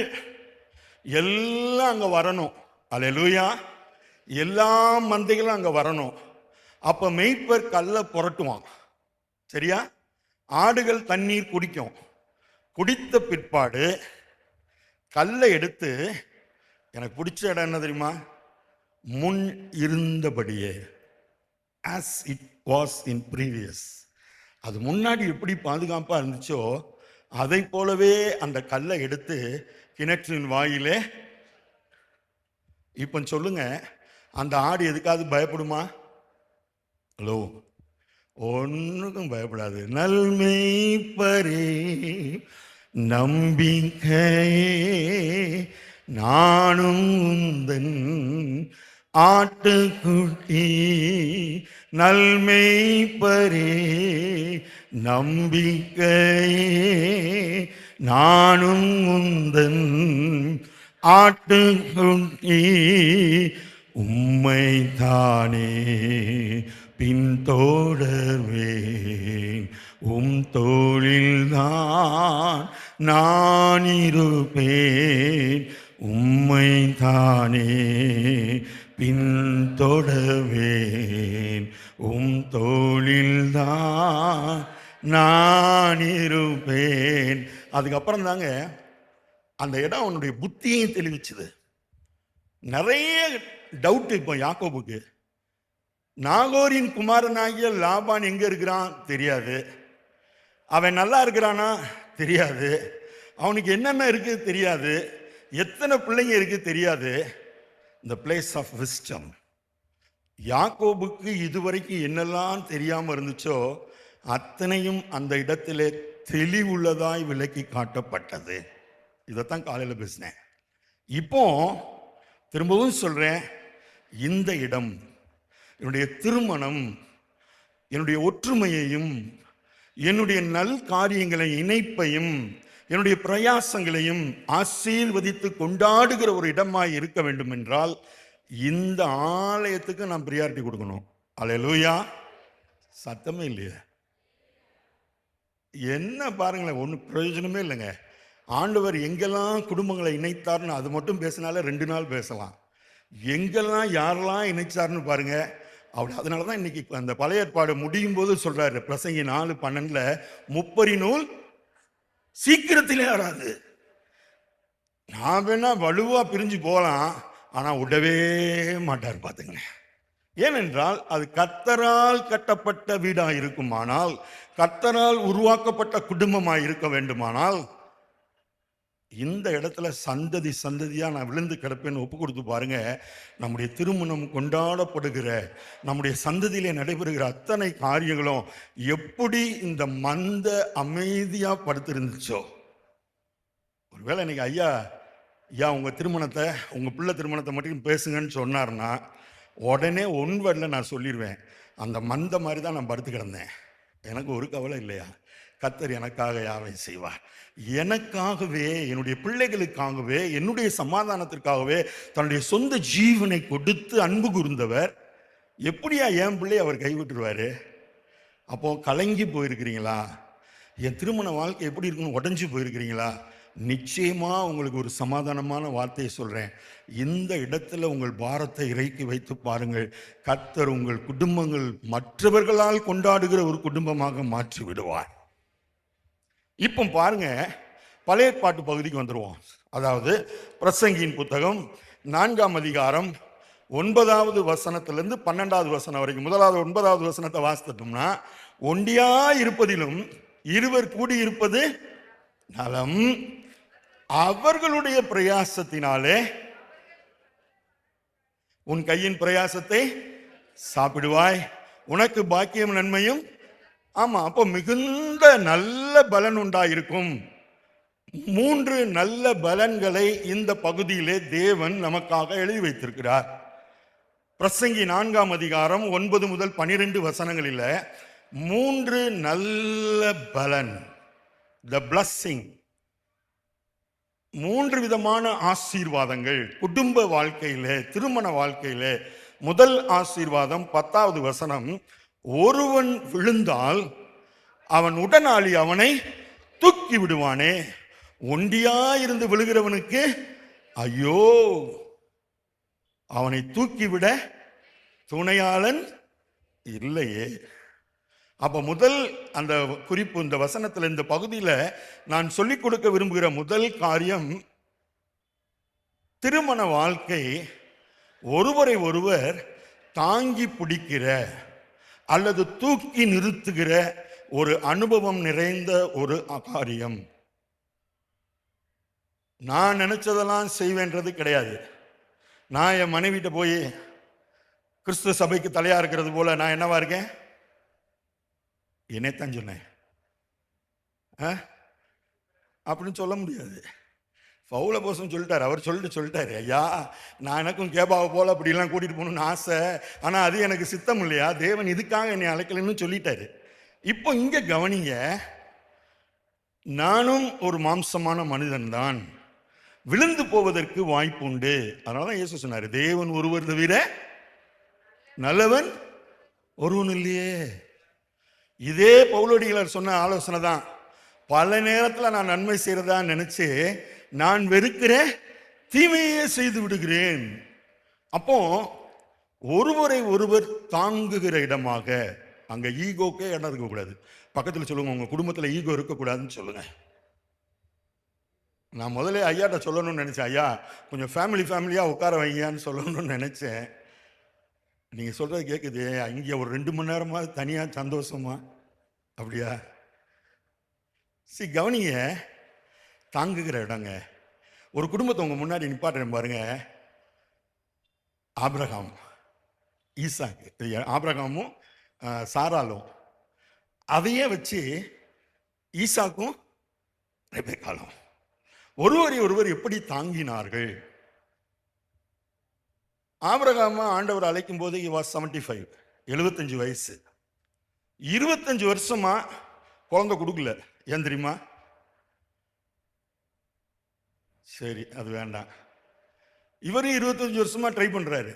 எல்லாம் அங்க வரணும். அல்லேலூயா. எல்லா மந்தைகளும் அங்க வரணும். அப்ப மெய்ப்பர் கல்லை புரட்டுவான். சரியா? ஆடுகள் தண்ணீர் குடிக்கும். குடித்த பிற்பாடு கல்லை எடுத்து, எனக்கு பிடிச்ச இடம் என்ன தெரியுமா? முன் இருந்தபடியே, as it was in previous. அது முன்னாடி எப்படி பாதுகாப்பாக இருந்துச்சோ அதை போலவே அந்த கல்லை எடுத்து கிணற்றின் வாயிலே. இப்போ சொல்லுங்க, அந்த ஆடு எதுக்காவது பயப்படுமா? ஹலோ, ஒன்றுக்கும் பயப்படாது. நல்மேய்ப்பரே நம்பிக்கையே நானும் உந்தன் ஆட்டுக்குட்டி. நல்மேய்ப்பரே நம்பிக்கையே நானும் உந்தன் ஆட்டுக்குட்டி. உம்மைத்தானே பின்தொடர்வேன், தோளில்தான் நான் இருப்பேன். உம்மைத்தானே பின்தொடர்வேன், தோளில்தான் நான் இருப்பேன். அதுக்கப்புறம் தாங்க அந்த இடம் அவனுடைய புத்தியையும் தெளிவிச்சுது. நிறைய டவுட் இப்போ யாக்கோபுக்கு. நாகோரின் குமாரனாகிய லாபான் எங்க இருக்கிறான் தெரியாது. அவன் நல்லா இருக்கிறானா தெரியாது. அவனுக்கு என்னென்ன இருக்கு தெரியாது. எத்தனை பிள்ளைங்க இருக்கு தெரியாது. இந்த பிளேஸ் ஆஃப் விஸ்டம். யாக்கோபுக்கு இதுவரைக்கும் என்னெல்லாம் தெரியாம இருந்துச்சோ அத்தனையும் அந்த இடத்திலே தெளிவுள்ளதாய் விலக்கி காட்டப்பட்டது. இதைத்தான் காலையில் பேசினேன். இப்போ திரும்பவும் சொல்றேன், இந்த இடம் என்னுடைய திருமணம், என்னுடைய ஒற்றுமையையும் என்னுடைய நல் காரியங்களை இணைப்பையும் என்னுடைய பிரயாசங்களையும் ஆசீர்வதித்து கொண்டாடுகிற ஒரு இடமாய் இருக்க வேண்டும் என்றால் இந்த ஆலயத்துக்கு நான் பிரியாரிட்டி கொடுக்கணும். அல்லேலூயா. சத்தமே இல்லையே. என்ன பாருங்களேன், ஒன்றும் பிரயோஜனமே இல்லைங்க. ஆண்டவர் எங்கெல்லாம் குடும்பங்களை இணைத்தார்னு அது மட்டும் பேசினாலே 2 நாள் பேசலாம். எங்கெல்லாம் யாரெல்லாம் இணைச்சார்னு பாருங்க. அதனால தான் இன்னைக்கு அந்த பழைய ஏற்பாடு முடியும் போது சொல்றாரு, பிரசங்கி 4:12, முப்பரி நூல் சீக்கிரத்திலே வராது. நான் வேணா வலுவா பிரிஞ்சு போகலாம், ஆனா விடவே மாட்டார். பார்த்துங்க. ஏனென்றால் அது கர்த்தரால் கட்டப்பட்ட வீடா இருக்குமானால், கர்த்தரால் உருவாக்கப்பட்ட குடும்பமாய் இருக்க வேண்டுமானால், இந்த இடத்துல சந்ததி சந்ததியா நான் விழுந்து கிடப்பேன்னு ஒப்பு கொடுத்து பாருங்க. நம்முடைய திருமணம் கொண்டாடப்படுகிற நம்முடைய சந்ததியிலே நடைபெறுகிற அத்தனை காரியங்களும் எப்படி இந்த மந்த அமைதியா படுத்திருந்துச்சோ. ஒருவேளை இன்னைக்கு ஐயா உங்க திருமணத்தை, உங்க பிள்ளை திருமணத்தை மட்டும் பேசுங்கன்னு சொன்னார்னா உடனே ஒன்வர்டில் நான் சொல்லிடுவேன், அந்த மந்த மாதிரி தான் நான் படுத்து கிடந்தேன். எனக்கு ஒரு கவலை இல்லையா? கர்த்தர் எனக்காக யாவை செய்வார். எனக்காகவே, என்னுடைய பிள்ளைகளுக்காகவே, என்னுடைய சமாதானத்திற்காகவே தன்னுடைய சொந்த ஜீவனை கொடுத்து அன்பு கூர்ந்தவர் எப்படியா என் பிள்ளை அவர் கைவிட்டுருவாரு? அப்போ கலங்கி போயிருக்கிறீங்களா? என் திருமண வாழ்க்கை எப்படி இருக்குன்னு உடஞ்சி போயிருக்கிறீங்களா? நிச்சயமா உங்களுக்கு ஒரு சமாதானமான வார்த்தையை சொல்றேன். இந்த இடத்துல உங்கள் பாரத்தை இறக்கி வைத்து பாருங்கள். கர்த்தர் உங்கள் குடும்பங்கள் மற்றவர்களால் கொண்டாடுகிற ஒரு குடும்பமாக மாற்றி விடுவார். இப்போ பாருங்க, பழைய ஏற்பாட்டு பகுதிக்கு வந்துடுவோம். அதாவது பிரசங்கியின் புத்தகம் 4ஆம் அதிகாரம் 9வது வசனத்திலிருந்து 12வது வசனம் வரைக்கும். முதலாவது 9வது வசனத்தை வாசித்தோம்னா, ஒண்டியா இருப்பதிலும் இருவர் கூடியிருப்பது நலம், அவர்களுடைய பிரயாசத்தினாலே உன் கையின் பிரயாசத்தை சாப்பிடுவாய், உனக்கு பாக்கியம் நன்மையும். ஆமா, அப்போ மிகுந்த நல்ல பலன் உண்டாயிருக்கும். 3 நல்ல பலன்களை இந்த பகுதியிலே தேவன் நமக்காக எழுதி வைத்திருக்கிறார். பிரசங்கி 4ஆம் அதிகாரம் 9 முதல் 12 வசனங்களில் 3 நல்ல பலன், த பிளஸ்ஸிங், 3 விதமான ஆசீர்வாதங்கள் குடும்ப வாழ்க்கையிலே, திருமண வாழ்க்கையிலே. முதல் ஆசீர்வாதம் 10வது வசனம், ஒருவன் விழுந்தால் அவன் உடனாளி அவனை தூக்கி விடுவானே, ஒண்டியாயிருந்து விழுகிறவனுக்கு ஐயோ, அவனை தூக்கிவிட துணையாளன் இல்லையே. அப்ப முதல் அந்த குறிப்பு இந்த வசனத்தில், இந்த பகுதியில் நான் சொல்லிக் கொடுக்க விரும்புகிற முதல் காரியம், திருமண வாழ்க்கை ஒருவரை ஒருவர் தாங்கி பிடிக்கிற அல்லது தூக்கி நிறுத்துகிற ஒரு அனுபவம் நிறைந்த ஒரு காரியம். நான் நினைச்சதெல்லாம் செய்வேன்றது கிடையாது. நான் என் மனைவிட்ட போய் கிறிஸ்துவ சபைக்கு தலையா இருக்கிறது போல நான் என்னவா இருக்கேன், என்னைத்தான் சொன்னேன் அப்படின்னு சொல்ல முடியாது. பவுல போசம் சொல்லிட்டாரு, அவர் சொல்லிட்டாரு, ஐயா நான் எனக்கும் கேபாவை போல அப்படிலாம் கூட்டிட்டு போகணும்னு ஆசை, ஆனால் அது எனக்கு சித்தம் இல்லையா, தேவன் இதுக்காக என்னை அழைக்கலன்னு சொல்லிட்டாரு. இப்போ இங்க கவனிங்க, நானும் ஒரு மாம்சமான மனிதன் தான், விழுந்து போவதற்கு வாய்ப்பு உண்டு. அதனால இயேசு சொன்னாரு, தேவன் ஒருவர் தவிர நல்லவன் ஒருவன் இல்லையே. இதே பவுலடிகளார் சொன்ன ஆலோசனை தான். பல நேரத்தில் நான் நன்மை செய்யறதா நினைச்சு நான் வெறுக்கிற தீமையே செய்து விடுகிறேன். அப்போ ஒருவரை ஒருவர் தாங்குகிற இடமாக, அங்க ஈகோக்கே இடம் இருக்கக்கூடாது. பக்கத்தில் சொல்லுங்க, உங்க குடும்பத்தில் ஈகோ இருக்கக்கூடாதுன்னு சொல்லுங்க. நான் முதல்ல ஐயாட்ட சொல்லணும்னு நினைச்சேன், ஐயா கொஞ்சம் ஃபேமிலியா உட்கார வைங்கன்னு சொல்லணும்னு நினைச்சேன். நீங்க சொல்றது கேட்குது, இங்கே ஒரு 2 மணி நேரமா தனியா சந்தோஷமா அப்படியா? கவனிங்க, தாங்குகிற இடங்க. ஒரு குடும்பத்தை உங்க முன்னாடி நிப்பாட்டுறேன் பாருங்க. ஆபிரகாம், ஈசாக்கு, ஆபிரகாமும் சாராலும், அதையே வச்சு ஈசாக்கும் ரெபெக்காலும் ஒருவரை ஒருவர் எப்படி தாங்கினார்கள். ஆபிரகாம ஆண்டவர் அழைக்கும் போது he was 75, 75 வயசு. 25 வருஷமா குழந்தை கொடுக்கல. ஏன் தெரியுமா? சரி, அது வேண்டாம். இவரும் 25 வருஷமா ட்ரை பண்றாரு.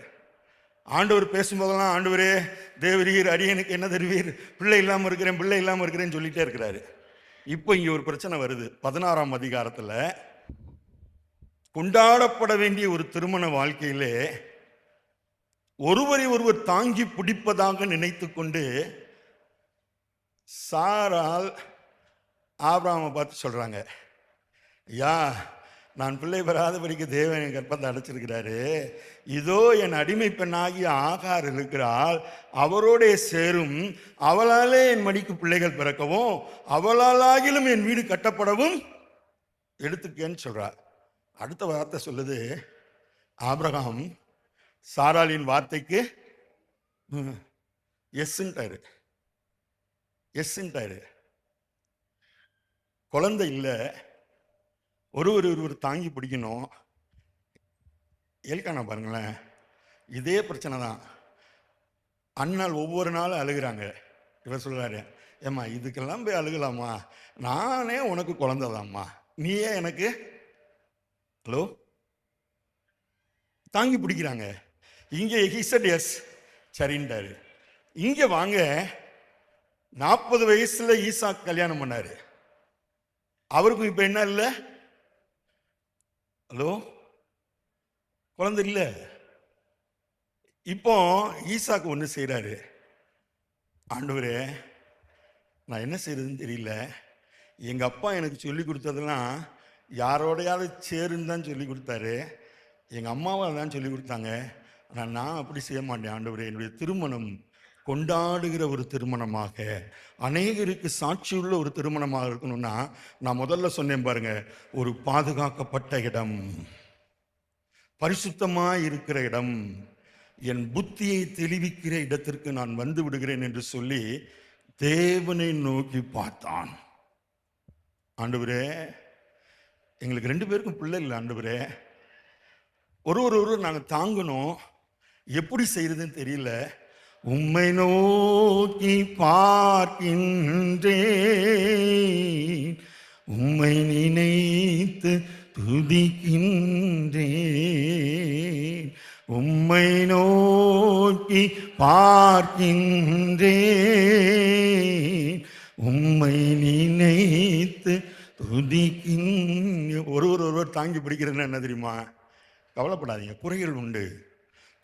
ஆண்டவர் பேசும்போதெல்லாம், ஆண்டவரே தேவரீர் அடியனுக்கு என்ன தருவீர், பிள்ளை இல்லாமல் இருக்கிறேன்னு சொல்லிட்டே இருக்கிறாரு. இப்போ இங்க ஒரு பிரச்சனை வருது. 16ஆம் அதிகாரத்தில் கொண்டாடப்பட வேண்டிய ஒரு திருமண வாழ்க்கையிலே ஒருவரை ஒருவர் தாங்கி பிடிப்பதாக நினைத்து கொண்டு சாரால் ஆபிரகாமை பார்த்து சொல்றாங்க, ஐயா நான் பிள்ளை பெறாதபடிக்கு தேவன் என் கற்பத்தை அடைச்சிருக்கிறாரு, இதோ என் அடிமை பெண்ணாகிய ஆகார் இருக்கிறாள், அவரோட சேரும், அவளாலே என் மடிக்கு பிள்ளைகள் பிறக்கவும் அவளாலாகிலும் என் வீடு கட்டப்படவும் எடுத்துக்கேன்னு சொல்றார். அடுத்த வார்த்தை சொல்லுது, ஆபிரகாம் சாராளின் வார்த்தைக்கு எஸ்ன்ட்டாரு. குழந்தை இல்லை, ஒருவர் தாங்கி பிடிக்கணும். ஏல்கானா பாருங்களேன், இதே பிரச்சனை தான். அண்ணால் ஒவ்வொரு நாளும் அழுகிறாங்க. இவர் சொல்றாரு, ஏம்மா இதுக்கெல்லாம் போய் அழுகலாமா, நானே உனக்கு குழந்தைதாம்மா, நீயே எனக்கு. ஹலோ, தாங்கி பிடிக்கிறாங்க. இங்கே he said yes, சரின்றாரு. இங்க வாங்க, 40 வயசுல ஈசாக் கல்யாணம் பண்ணாரு. அவருக்கும் இப்ப என்ன இல்லை, ஹலோ குழந்தை இல்லை. இப்போ ஈசாக்கு ஒன்று செய்கிறாரு, ஆண்டவரே நான் என்ன செய்யறதுன்னு தெரியல, எங்கள் அப்பா எனக்கு சொல்லி கொடுத்ததெல்லாம் யாரோடையாவது சேருன்னு தான் சொல்லி கொடுத்தாரு, எங்கள் அம்மாவை தான் சொல்லி கொடுத்தாங்க, ஆனால் நான் அப்படி செய்ய மாட்டேன். ஆண்டவரே, என்னுடைய திருமணம் கொண்டாடுகிற ஒரு திருமணமாக, அநேகருக்கு சாட்சியுள்ள ஒரு திருமணமாக இருக்கணும்னா, நான் முதல்ல சொன்னேன் பாருங்க, ஒரு பாதுகாக்கப்பட்ட இடம், பரிசுத்தமாக இருக்கிற இடம், என் புத்தியை தெளிவிக்கிற இடத்திற்கு நான் வந்து விடுகிறேன் என்று சொல்லி தேவனை நோக்கி பார்த்தான். ஆண்டவரே, எங்களுக்கு 2 பேருக்கும் பிள்ளை இல்லை ஆண்டவரே, ஒருவர் நாங்கள் தாங்கணும், எப்படி செய்யறதுன்னு தெரியல, உம்மை நோக்கி பார்க்கின்றேன், உம்மை நினைத்து துதிக்கின்றேன், உம்மை நோக்கி பார்க்கின்றேன், உம்மை நினைத்து துதிக்கின்றேன். ஒருவர் தாங்கி பிடிக்கிறதுன்னு என்ன தெரியுமா? கவலைப்படாதீங்க, குறைகள் உண்டு.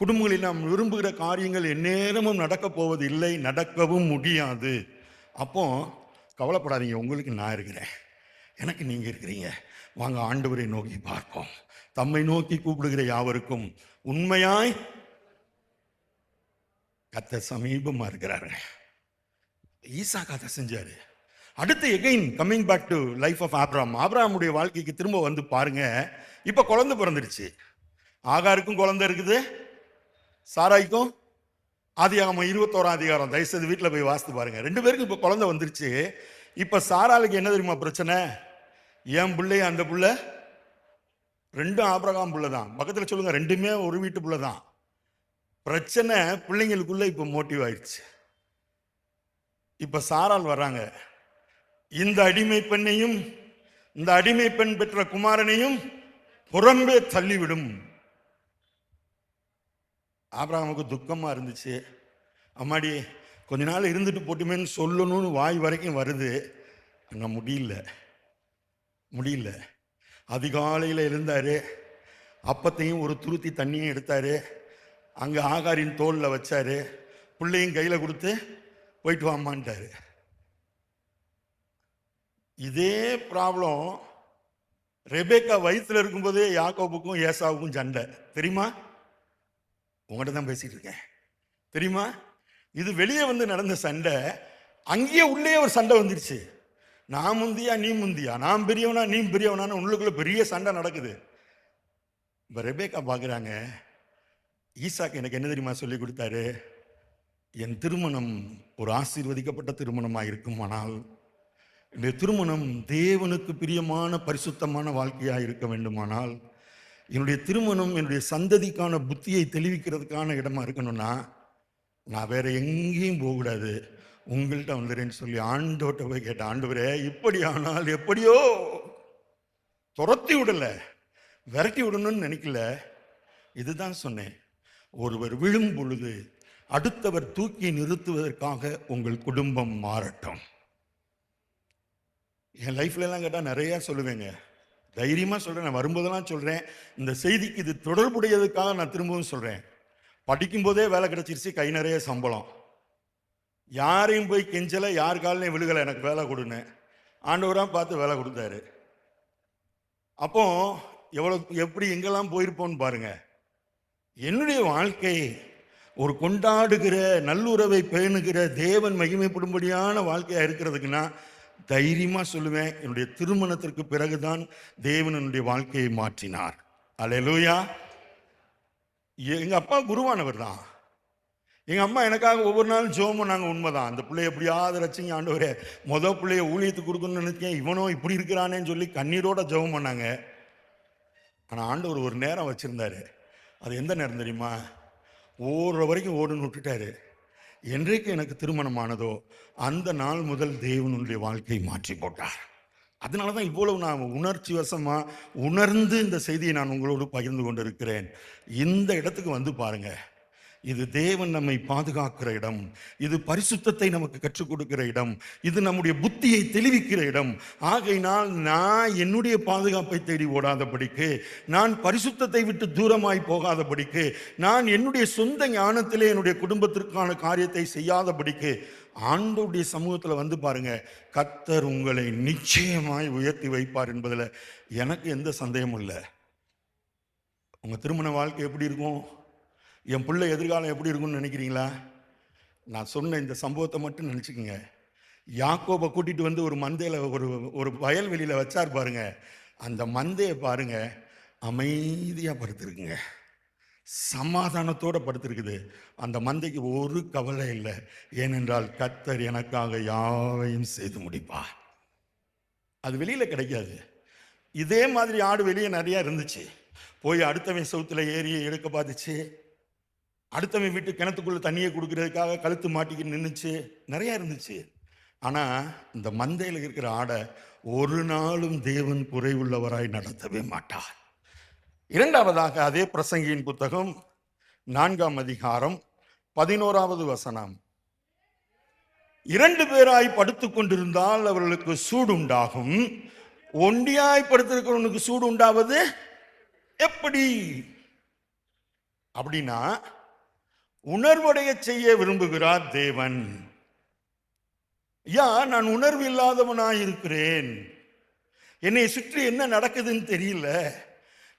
குடும்பங்களில் நாம் விரும்புகிற காரியங்கள் எந்நேரமும் நடக்கப் போவது இல்லை, நடக்கவும் முடியாது. அப்போ கவலைப்படாதீங்க, உங்களுக்கு நான் இருக்கிறேன், எனக்கு நீங்க இருக்கிறீங்க. வாங்க ஆண்டவரை நோக்கி பார்ப்போம். தம்மை நோக்கி கூப்பிடுகிற யாவருக்கும் உண்மையாய் கர்த்தர் சமீபமா இருக்கிறாரு. ஈசாக்கு அதை செஞ்சாரு. அடுத்து again coming back to life of ஆபிரகாமுடைய வாழ்க்கைக்கு திரும்ப வந்து பாருங்க. இப்ப குழந்தை பிறந்துருச்சு. ஆகாருக்கும் குழந்தை இருக்குது, சாராய்க்கும். ஆதியாகமம் 21ஆம் அதிகாரம் தயவுசெய்து வீட்டில் போய் வாசித்து பாருங்க. 2 பேருக்கும் இப்போ குழந்தை வந்துருச்சு. இப்போ சாராளுக்கு என்ன தெரியுமா பிரச்சனை? என் பிள்ளை அந்த பிள்ளை 2 ஆபிரகாம் பிள்ளை தான். பக்கத்தில் சொல்லுங்க, 2மே ஒரு வீட்டு பிள்ளை தான். பிரச்சனை பிள்ளைங்களுக்குள்ள இப்போ மோட்டிவ் ஆயிடுச்சு. இப்போ சாராள் வர்றாங்க, இந்த அடிமை பெண்ணையும் இந்த அடிமை பெண் பெற்ற குமாரனையும் புறம்பே தள்ளிவிடும். ஆபிரகாமுக்கு துக்கமாக இருந்துச்சு. அம்மாடி கொஞ்ச நாள் இருந்துட்டு போட்டுமேன்னு சொல்லணும்னு வாய் வரைக்கும் வருது, அங்கே முடியல. அதிகாலையில் எழுந்தார், அப்பத்தையும் ஒரு துருத்தி தண்ணியும் எடுத்தார், அங்கே ஆகாரின் தோளில் வச்சார், பிள்ளையும் கையில் கொடுத்து போயிட்டு வாமான்ட்டார். இதே ப்ராப்ளம் ரெபேக்கா வயிற்றுல இருக்கும்போதே யாக்கோபுக்கும் ஏசாவுக்கும் சண்டை, தெரியுமா? உங்கள்கிட்ட தான் பேசிட்டு இருக்கேன், தெரியுமா? இது வெளியே வந்து நடந்த சண்டை, அங்கேயே உள்ளே ஒரு சண்டை வந்துருச்சு. நான் முந்தியா நீ முந்தியா, நான் பெரியவனா நீ பெரியவனான்னு உள்ளுக்குள்ள பெரிய சண்டை நடக்குது. இப்போ ரெபேக்கா பார்க்குறாங்க, ஈசாக்கு எனக்கு என்ன தெரியுமா சொல்லி கொடுத்தாரு? என் திருமணம் ஒரு ஆசீர்வதிக்கப்பட்ட திருமணமாக இருக்குமானால், என்னுடைய திருமணம் தேவனுக்கு பிரியமான பரிசுத்தமான வாழ்க்கையாக இருக்க வேண்டுமானால், என்னுடைய திருமணம் என்னுடைய சந்ததிக்கான புத்தியை தெளிவிக்கிறதுக்கான இடமா இருக்கணும்னா, நான் வேற எங்கேயும் போகக்கூடாது, உங்கள்கிட்ட வந்துடுறேன்னு சொல்லி ஆண்டவர்கிட்ட போய் கேட்டேன். ஆண்டவரே, இப்படி ஆனால் எப்படியோ துரத்தி விடல, விரட்டி விடணும்னு நினைக்கல. இதுதான் சொன்னேன், ஒருவர் விழும் பொழுது அடுத்தவர் தூக்கி நிறுத்துவதற்காக உங்கள் குடும்பம் மாறட்டும். என் லைஃப்ல எல்லாம் கேட்டால் நிறைய சொல்லுவேங்க, தைரியமாக சொல்கிறேன், நான் வரும்போதெல்லாம் சொல்கிறேன். இந்த செய்திக்கு இது தொடர்புடையதுக்காக நான் திரும்பவும் சொல்கிறேன். படிக்கும்போதே வேலை கிடைச்சிருச்சு, கை நிறைய சம்பளம், யாரையும் போய் கெஞ்சலை, யார் காலையும் விழுகலை, எனக்கு வேலை கொடுன்னு ஆண்டவராக பார்த்து வேலை கொடுத்தாரு. அப்போ எப்படி எங்கெல்லாம் போயிருப்போன்னு பாருங்க. என்னுடைய வாழ்க்கை ஒரு கொண்டாடுகிற, நல்லுறவை பேணுகிற, தேவன் மகிமைப்படும்படியான வாழ்க்கையாக இருக்கிறதுக்குன்னா தைரியமா சொல்லுவேன், என்னுடைய திருமணத்திற்கு பிறகுதான் தேவன் என்னுடைய வாழ்க்கையை மாற்றினார். அல்லேலூயா. எங்க அப்பா குருவானவர் தான். எங்க அம்மா எனக்காக ஒவ்வொரு நாளும் ஜெபம் பண்ணாங்க, உண்மைதான். அந்த பிள்ளைய எப்படியாவது ரசிங்க ஆண்டவரே, பிள்ளைய ஊழியத்துக்கு கொடுக்கணும்னு நினைச்சேன், இவனும் இப்படி இருக்கிறானேன்னு சொல்லி கண்ணீரோட ஜெபம் பண்ணாங்க. ஆனா ஆண்டவர் ஒரு நேரம் வச்சிருந்தாரு. அது எந்த நேரம் தெரியுமா? ஓடுற வரைக்கும் ஓடுன்னு விட்டுட்டாரு. என்றைக்கு எனக்கு திருமணமானதோ அந்த நாள் முதல் தேவனுடைய வாழ்க்கையை மாற்றி போட்டார். அதனால தான் இவ்வளவு நான் உணர்ச்சி வசமாக உணர்ந்து இந்த செய்தியை நான் உங்களோடு பகிர்ந்து கொண்டிருக்கிறேன். இந்த இடத்துக்கு வந்து பாருங்க, இது தேவன் நம்மை பாதுகாக்கிற இடம், இது பரிசுத்தத்தை நமக்கு கற்றுக் கொடுக்கிற இடம், இது நம்முடைய புத்தியை தெளிவிக்கிற இடம். ஆகையினால் நான் என்னுடைய பாதுகாப்பை தேடி ஓடாதபடிக்கு, நான் பரிசுத்தத்தை விட்டு தூரமாய் போகாதபடிக்கு, நான் என்னுடைய சொந்த ஞானத்திலே என்னுடைய குடும்பத்திற்கான காரியத்தை செய்யாதபடிக்கு ஆண்டவருடைய சமூகத்தில் வந்து பாருங்க, கர்த்தர் உங்களை நிச்சயமாய் உயர்த்தி வைப்பார் என்பதில் எனக்கு எந்த சந்தேகமும் இல்லை. உங்க திருமண வாழ்க்கை எப்படி இருக்கும்? என் பிள்ளை எதிர்காலம் எப்படி இருக்கும்னு நினைக்கிறீங்களா? நான் சொன்ன இந்த சம்பவத்தை மட்டும் நினச்சிக்கோங்க. யாக்கோபை கூட்டிகிட்டு வந்து ஒரு மந்தையில் ஒரு வயல்வெளியில் வச்சார் பாருங்க. அந்த மந்தையை பாருங்க, அமைதியாக படுத்துருக்குங்க, சமாதானத்தோடு படுத்திருக்குது. அந்த மந்தைக்கு ஒரு கவலை இல்லை. ஏனென்றால் கர்த்தர் எனக்காக யாவையும் செய்து முடிப்பார். அது வெளியில் கிடைக்காது. இதே மாதிரி ஆடு வெளியே நிறையா இருந்துச்சு. போய் அடுத்தவன் சவுத்தில் ஏறி எடுக்க பார்த்துச்சு. அடுத்தவன் வீட்டு கிணத்துக்குள்ளே தண்ணியை கொடுக்கறதுக்காக கழுத்து மாட்டிக்கிட்டு நின்றுச்சு. நிறையா இருந்துச்சு. ஆனால் இந்த மந்தையில் இருக்கிற ஆடை ஒரு நாளும் தேவன் குறைவுள்ளவராய் நடத்தவே மாட்டார். இரண்டாவதாக அதே பிரசங்கியின் புத்தகம் 4ஆம் அதிகாரம் 11வது வசனம். 2 பேராய் படுத்துக் கொண்டிருந்தால் அவர்களுக்கு சூடு உண்டாகும், ஒண்டியாய் படுத்திருக்கிறவனுக்கு சூடு உண்டாவது எப்படி? அப்படின்னா உணர்வடைய செய்ய விரும்புகிறார் தேவன். நான் உணர்வு இல்லாதவனாய் இருக்கிறேன், என்னை சுற்றி என்ன நடக்குதுன்னு தெரியல,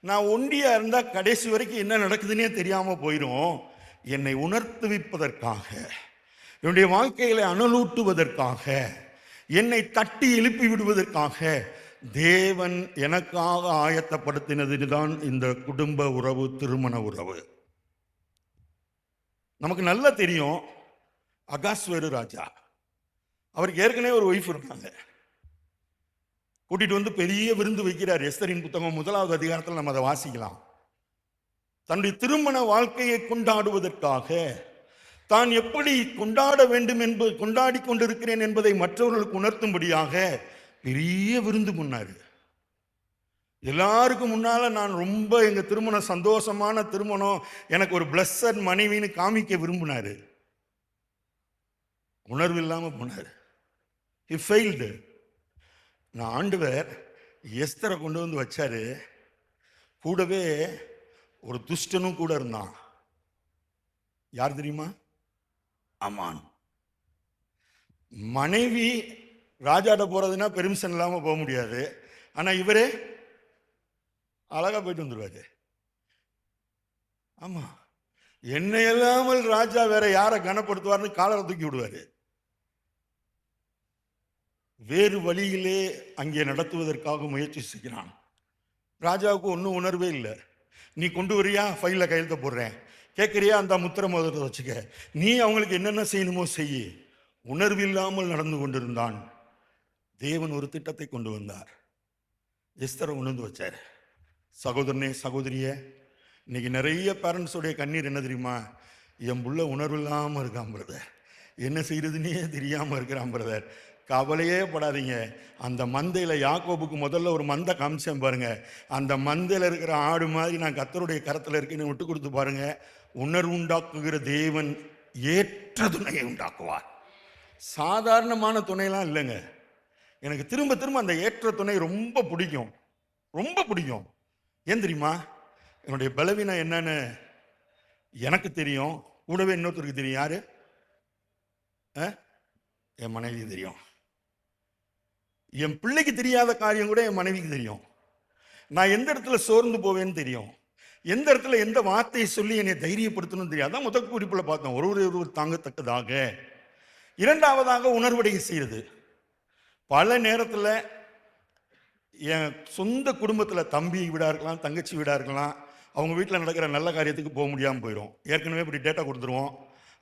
நான் ஒண்டியா இருந்தா கடைசி வரைக்கும் என்ன நடக்குதுன்னே தெரியாம போயிடும். என்னை உணர்த்துவிப்பதற்காக, என்னுடைய வாழ்க்கைகளை அனலூட்டுவதற்காக, என்னை தட்டி எழுப்பி விடுவதற்காக தேவன் எனக்காக ஆயத்தப்படுத்தினதுதான் இந்த குடும்ப உறவு, திருமண உறவு. நமக்கு நல்லா தெரியும், அகாஸ்வேரு ராஜா, அவருக்கு ஏற்கனவே ஒரு ஒய்ஃப் இருக்காங்க. கூட்டிட்டு வந்து பெரிய விருந்து வைக்கிறார். எஸ்தரின் புத்தகம் 1வது அதிகாரத்தில் நம்ம அதை வாசிக்கலாம். தன்னுடைய திருமண வாழ்க்கையை கொண்டாடுவதற்காக, தான் எப்படி கொண்டாட வேண்டும் என்பது, கொண்டாடி கொண்டிருக்கிறேன் என்பதை மற்றவர்களுக்கு உணர்த்தும்படியாக பெரிய விருந்து பண்ணாரு. எல்லாருக்கும் முன்னால நான் ரொம்ப எங்க திருமணம் சந்தோஷமான திருமணம், எனக்கு ஒரு பிளஸ்ஸட் மனைவின்னு காமிக்க விரும்பினாரு. உணர்வு இல்லாம போனாரு. He failed. நான் ஆண்டவர் எஸ்தரை கொண்டு வந்து வச்சாரு. கூடவே ஒரு துஷ்டனும் கூட இருந்தான். யார் தெரியுமா? ஆமான். மனைவி ராஜாட்ட போறதுன்னா பெர்மிஷன் இல்லாம போக முடியாது. ஆனா இவரே அழகா போயிட்டு வந்துருவாரு. ஆமா, என்னை இல்லாமல் ராஜா வேற யாரை கனப்படுத்துவார்னு காலரை தூக்கி விடுவாரு. வேறு வழியிலே அங்கே நடத்துவதற்காக முயற்சி செய்கிறான். ராஜாவுக்கு ஒன்றும் உணர்வே இல்லை. நீ கொண்டு வரியா, ஃபைலில் கையெழுத்த போடுறேன், கேட்குறியா, அந்த முத்திரை மோதிரத்தை வச்சுக்க, நீ அவங்களுக்கு என்னென்ன செய்யணுமோ செய்ய. உணர்வு இல்லாமல் நடந்து கொண்டிருந்தான். தேவன் ஒரு திட்டத்தை கொண்டு வந்தார். எஸ்தரை உணர்ந்து வச்சார். சகோதரனே, சகோதரியே, இன்னைக்கு நிறைய பேரண்ட்ஸோடைய கண்ணீர் என்ன தெரியுமா? என் புள்ள உணர்வு இல்லாமல் இருக்கான் பிரதர், என்ன செய்யறதுன்னே தெரியாமல் இருக்கிறான் பிரதர். கவலையே படாதீங்க. அந்த மந்தையில் யாக்கோபுக்கு முதல்ல ஒரு மந்தை காமிச்சேன் பாருங்க. அந்த மந்தையில் இருக்கிற ஆடு மாதிரி நான் கர்த்தருடைய கரத்தில் இருக்கேன்னு விட்டு கொடுத்து பாருங்க. உணர்வு உண்டாக்குகிற தேவன் ஏற்ற துணையை உண்டாக்குவார். சாதாரணமான துணையெல்லாம் இல்லைங்க. எனக்கு திரும்ப திரும்ப அந்த ஏற்ற துணை ரொம்ப பிடிக்கும், ரொம்ப பிடிக்கும். ஏன் தெரியுமா? என்னுடைய பலவீனம் என்னன்னு எனக்கு தெரியும், கூடவே இன்னொருத்தருக்கு தெரியும். யாரு? என் மனைவி தெரியும். என் பிள்ளைக்கு தெரியாத காரியம் கூட என் மனைவிக்கு தெரியும். நான் எந்த இடத்துல சோர்ந்து போவேன்னு தெரியும், எந்த இடத்துல எந்த வார்த்தையை சொல்லி என்னை தைரியப்படுத்தணும் தெரியும். அதான் முதல் குறிப்பில் பார்த்தோம், ஒருவர் தாங்கத்தக்கதாக. இரண்டாவதாக உணர்வடைய செய்யுது. பல நேரத்தில் என் சொந்த குடும்பத்தில் தம்பி வீடாக இருக்கலாம், தங்கச்சி வீடாக இருக்கலாம், அவங்க வீட்டில் நடக்கிற நல்ல காரியத்துக்கு போக முடியாமல் போயிடும். ஏற்கனவே இப்படி டேட்டா கொடுத்துருவோம்.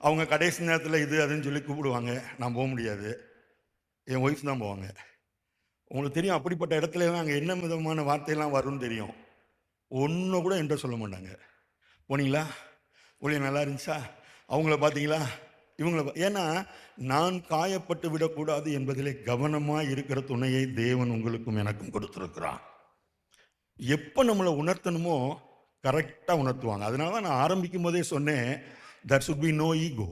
அவங்க கடைசி நேரத்தில் இது அதுன்னு சொல்லி கூப்பிடுவாங்க, நான் போக முடியாது, என் ஒய்ஃப் தான் போவாங்க. உங்களுக்கு தெரியும், அப்படிப்பட்ட இடத்துலலாம் அங்கே என்ன விதமான வார்த்தையெல்லாம் வரும்னு தெரியும். ஒன்று கூட என்கிட்ட சொல்ல மாட்டாங்க. போனீங்களா, ஊழியம் நல்லா இருந்துச்சா, அவங்கள பார்த்தீங்களா, இவங்கள. ஏன்னா நான் காயப்பட்டு விடக்கூடாது என்பதிலே கவனமாக இருக்கிற துணையை தேவன் உங்களுக்கும் எனக்கும் கொடுத்துருக்கிறான். எப்போ நம்மளை உணர்த்தணுமோ கரெக்டாக உணர்த்துவாங்க. அதனால தான் நான் ஆரம்பிக்கும் போதே சொன்னேன், there should be no ego.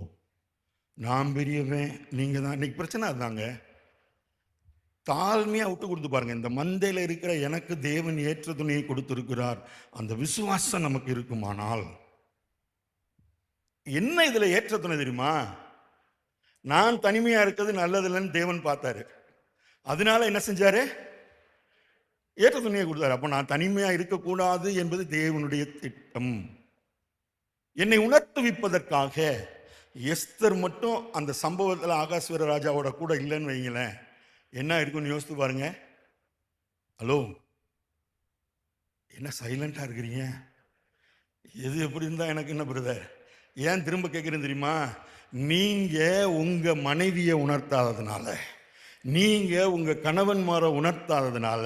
நான் பெரியவன், நீங்கள் தான். இன்னைக்கு பிரச்சனை அதுதாங்க. தாழ்மையாக விட்டு கொடுத்து பாருங்க. இந்த மந்தையில் இருக்கிற எனக்கு தேவன் ஏற்ற துணையை கொடுத்திருக்கிறார். அந்த விசுவாசம் நமக்கு இருக்குமானால், என்ன இதில் ஏற்ற துணை தெரியுமா? நான் தனிமையாக இருக்கிறது நல்லதில்லைன்னு தேவன் பார்த்தாரு. அதனால என்ன செஞ்சாரு? ஏற்ற துணையை கொடுத்தாரு. அப்போ நான் தனிமையாக இருக்கக்கூடாது என்பது தேவனுடைய திட்டம். என்னை உணர்த்துவிப்பதற்காக எஸ்தர் மட்டும் அந்த சம்பவத்தில் ஆகாஸ்வர ராஜாவோட கூட இல்லைன்னு வைங்களேன், என்ன இருக்குன்னு யோசித்து பாருங்க. ஹலோ, என்ன சைலண்டா இருக்கிறீங்க? எது எப்படி இருந்தா எனக்கு என்ன பிரதர்? ஏன் திரும்ப கேட்குறேன் தெரியுமா? நீங்க உங்க மனைவியை உணர்த்தாததுனால, நீங்க உங்க கணவன்மாரை உணர்த்தாததுனால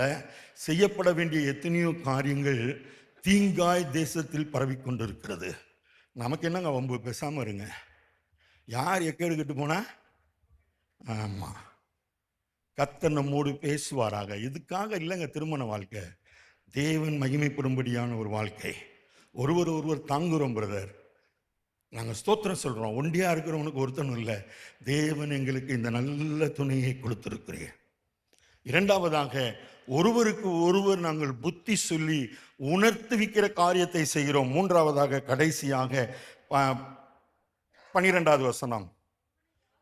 செய்யப்பட வேண்டிய எத்தனையோ காரியங்கள் தீங்காய் தேசத்தில் பரவி கொண்டிருக்கிறது. நமக்கு என்னங்க வம்பு? பேசாம இருங்க. யார் எக்கெடுக்கிட்டு போனா? ஆமா, கர்த்தர் நம்மோடு பேசுவாராக. இதுக்காக இல்லைங்க திருமண வாழ்க்கை, தேவன் மகிமைப்படும்படியான ஒரு வாழ்க்கை. ஒருவர் தாங்குறோம் பிரதர். நாங்கள் ஸ்தோத்திரம் சொல்கிறோம். ஒண்டியாக இருக்கிறவனுக்கு ஒருத்தனும் இல்லை. தேவன் எங்களுக்கு இந்த நல்ல துணையை கொடுத்திருக்கிறீர். இரண்டாவதாக, ஒருவருக்கு ஒருவர் நாங்கள் புத்தி சொல்லி உணர்த்துவிக்கிற காரியத்தை செய்கிறோம். மூன்றாவதாக, கடைசியாக 12வது வசனம்,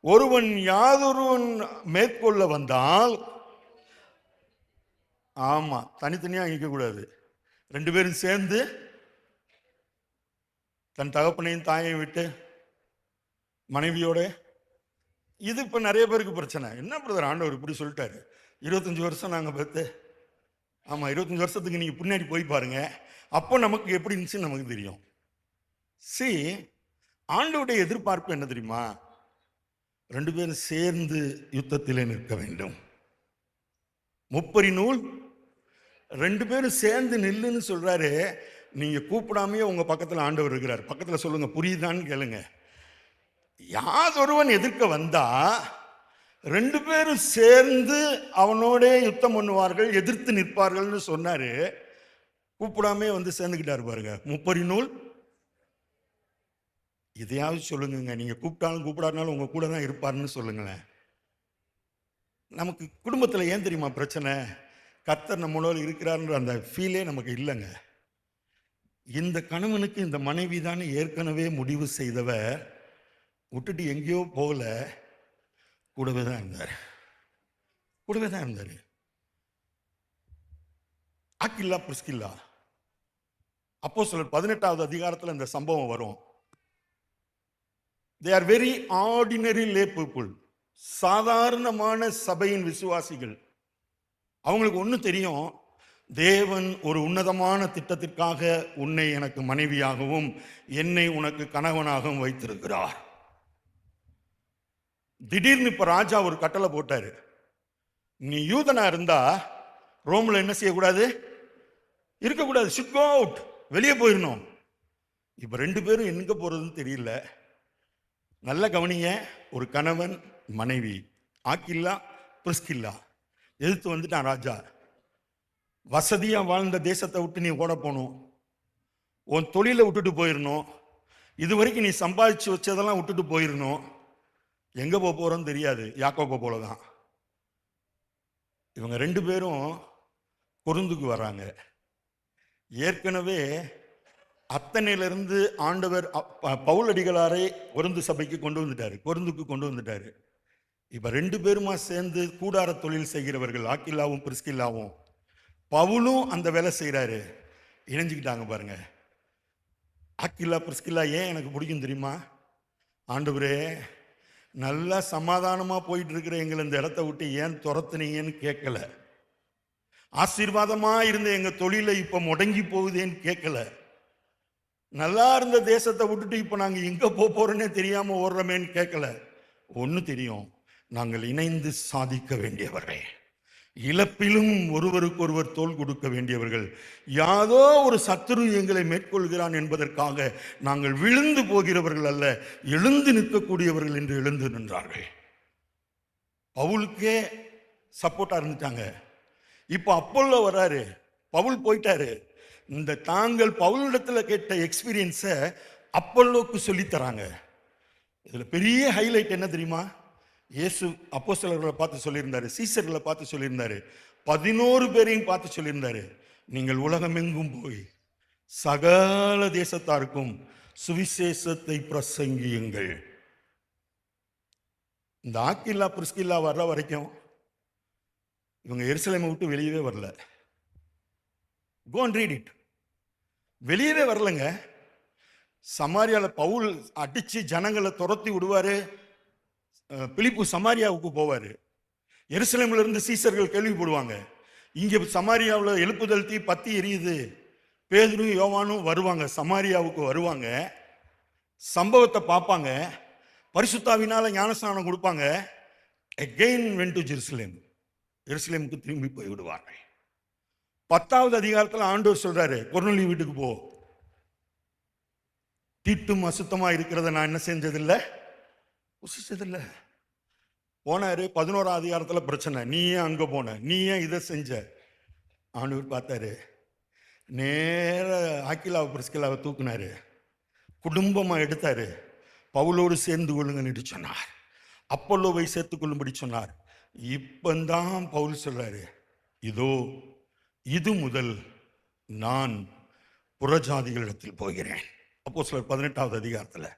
ஒருவன் யாதொருவன் மேற்கொள்ள வந்தால், ஆமா, தனித்தனியாக இருக்கக்கூடாது, 2 பேரும் சேர்ந்து தன் தகப்பனையும் தாயையும் விட்டு மனைவியோட. இது இப்போ நிறைய பேருக்கு பிரச்சனை. என்ன பிரதர் ஆண்டவர் இப்படி சொல்லிட்டாரு? 25 வருஷம் நாங்கள் பார்த்து, ஆமாம், 25 வருஷத்துக்கு நீங்கள் பின்னாடி போய் பாருங்க, அப்போ நமக்கு எப்படி இருந்துச்சுன்னு நமக்கு தெரியும். ஆண்டவருடைய எதிர்பார்ப்பு என்ன தெரியுமா? 2 பேரும் சேர்ந்து யுத்தத்திலே நிற்க வேண்டும். முப்பரி நூல் 2 பேரும் சேர்ந்து நில்லுன்னு சொல்றாரு. நீங்க கூப்பிடாமையே உங்க பக்கத்தில் ஆண்டவர் இருக்கிறார். பக்கத்தில் சொல்லுங்க, புரியுதான்னு கேளுங்க. யாதொருவன் எதிர்க்க வந்தா 2 பேரும் சேர்ந்து அவனோட யுத்தம் பண்ணுவார்கள், எதிர்த்து நிற்பார்கள்னு சொன்னாரு. கூப்பிடாமே வந்து சேர்ந்துக்கிட்டாரு பாருங்க. முப்பரி நூல். இதையாவது சொல்லுங்க, நீங்க கூப்பிட்டாலும் கூப்பிடாருனாலும் உங்க கூட தான் இருப்பாருன்னு சொல்லுங்களேன். நமக்கு குடும்பத்தில் ஏன் தெரியுமா பிரச்சனை? கர்த்தர் நம்மளோட இருக்கிறாருன்ற அந்த ஃபீலே நமக்கு இல்லைங்க. இந்த கணவனுக்கு இந்த மனைவி தான் ஏற்கனவே முடிவு செய்தவர், விட்டுட்டு எங்கேயோ போகல, கூடவே தான் இருந்தார். ஆக்கில்லா பிரிஸ்கில்லா, அப்போஸ்தலர் 18வது அதிகாரத்தில் இந்த சம்பவம் வரும். They are very ordinary lay people. சாதாரணமான சபையின் விசுவாசிகள். அவங்களுக்கு ஒன்று தெரியும், தேவன் ஒரு உன்னதமான திட்டத்திற்காக உன்னை எனக்கு மனைவியாகவும் என்னை உனக்கு கணவனாகவும் வைத்திருக்கிறார். திடீர்னு இப்ப ராஜா ஒரு கட்டளை போட்டாரு, நீ யூதனா இருந்தா ரோம்ல என்ன செய்யக்கூடாது? இருக்கக்கூடாது. ஷிட் கோ அவுட், வெளியே போயிடணும். இப்ப 2 பேரும் எங்க போறதுன்னு தெரியல. நல்ல கவனிங்க, ஒரு கணவன் மனைவி, ஆக்கில்லா பிரிஸ்கில்லா, எதிர்த்து வந்துட்டான் ராஜா. வசதியா வாழ்ந்த தேசத்தை விட்டு நீ ஓட போகணும், உன் தொழிலை விட்டுட்டு போயிடணும், இது வரைக்கும் நீ சம்பாதிச்சு வச்சதெல்லாம் விட்டுட்டு போயிடணும். எங்க போறோன்னு தெரியாது. யாக்கோபை போலதான் இவங்க 2 பேரும் கொருந்துக்கு வர்றாங்க. ஏற்கனவே அத்தனையிலிருந்து ஆண்டவர் பவுல் அடிகளாரை கொருந்து சபைக்கு கொண்டு வந்துட்டாரு. இப்ப 2 பேருமா சேர்ந்து கூடார தொழில் செய்கிறவர்கள், ஆக்கில்லாவும் பிரிஸ்கில்லாவும். பவுலும் அந்த வேலை செய்யறாரு, இணைஞ்சுக்கிட்டாங்க பாருங்க. ஆக்கில்லா பிரிஸ்கில்லா ஏன் எனக்கு பிடிக்கும் தெரியுமா? ஆண்டவரே, நல்லா சமாதானமா போயிட்டு இருக்கிற எங்களை இந்த இடத்த விட்டு ஏன் துரத்துனீங்கன்னு கேட்கல. ஆசீர்வாதமா இருந்த எங்க தொழிலை இப்ப முடங்கி போகுதேன்னு கேட்கல. நல்லா இருந்த தேசத்தை விட்டுட்டு இப்ப நாங்க எங்க போறோன்னே தெரியாம ஓடுறோமேன்னு கேட்கல. ஒண்ணு தெரியும், நாங்கள் இணைந்து சாதிக்க வேண்டியவர்கள், இழப்பிலும் ஒருவருக்கு ஒருவர் தோள் கொடுக்க வேண்டியவர்கள். யாதோ ஒரு சத்துரு எங்களை மேற்கொள்கிறான் என்பதற்காக நாங்கள் விழுந்து போகிறவர்கள் அல்ல, எழுந்து நிற்கக்கூடியவர்கள் என்று எழுந்து நின்றார்கள். பவுலுக்கே சப்போர்ட்டா இருந்துட்டாங்க. இப்ப அப்போல்லோ வர்றாரு, பவுல் போயிட்டாரு. இந்த தாங்கள் பவுலிடத்துல கேட்ட எக்ஸ்பீரியன்ஸை அப்போல்லோக்கு சொல்லித்தராங்க. இதுல பெரிய ஹைலைட் என்ன தெரியுமா? இயேசு அப்போஸ்தலர்களை பார்த்து சொல்லியிருந்தாரு, சீசர்களை பார்த்து சொல்லியிருந்தாரு, 11 பேரையும் பார்த்து சொல்லியிருந்தாரு, நீங்கள் உலகமெங்கும் போய் சகல தேசத்தாருக்கும் சுவிசேஷத்தை பிரசங்கியுங்கள். இந்த ஆக்கில்லா பிரிஸ்கில்லா வர்ற வரைக்கும் இவங்க எருசலேமை விட்டு வெளியவே வரல. Go and read it. வெளியவே வரலங்க. சமாரியால பவுல் அடிச்சு ஜனங்களை துரத்தி விடுவாரு. பிலிப்பு சமாரியாவுக்கு போவாரு. எருசலேம்ல இருந்து சீசர்கள் கேள்விப்படுவாங்க, இங்க சமாரியாவில் எழுப்புதல் தீ பத்தி எரியுது. பேதுரும் யோவானும் வருவாங்க, சமாரியாவுக்கு வருவாங்க, சம்பவத்தை பார்ப்பாங்க, பரிசுத்தாவினால ஞானஸ்நானம் கொடுப்பாங்க. again went to Jerusalem. எருசலேமுக்கு திரும்பி போய் விடுவார்கள். 10வது அதிகாரத்தில் ஆண்டவர் சொல்றாரு, கொர்நேலியு வீட்டுக்கு போ. தீட்டும் அசுத்தமா இருக்கிறத நான் என்ன செஞ்சதில்லை, புசிச்சதில்லை. போனாரு. 11வது அதிகாரத்தில் பிரச்சனை, நீ ஏன் அங்க போன, நீ ஏன் இதை செஞ்ச. ஆண்டவர் பார்த்தாரு, நேர ஆக்கிலாவை பிரிஸ்கிலாவை தூக்குனாரு, குடும்பமா எடுத்தாரு. பவுலோடு சேர்ந்து கொள்ளுங்கன்னு சொன்னார், அப்பல்லோவை சேர்த்துக் கொள்ளும்படி சொன்னார். இப்பந்தான் பவுல் சொல்றாரு, இதோ இது முதல் நான் புறஜாதிகளிடத்தில் போகிறேன். அப்போஸ்தலர் 18வது அதிகாரத்தில்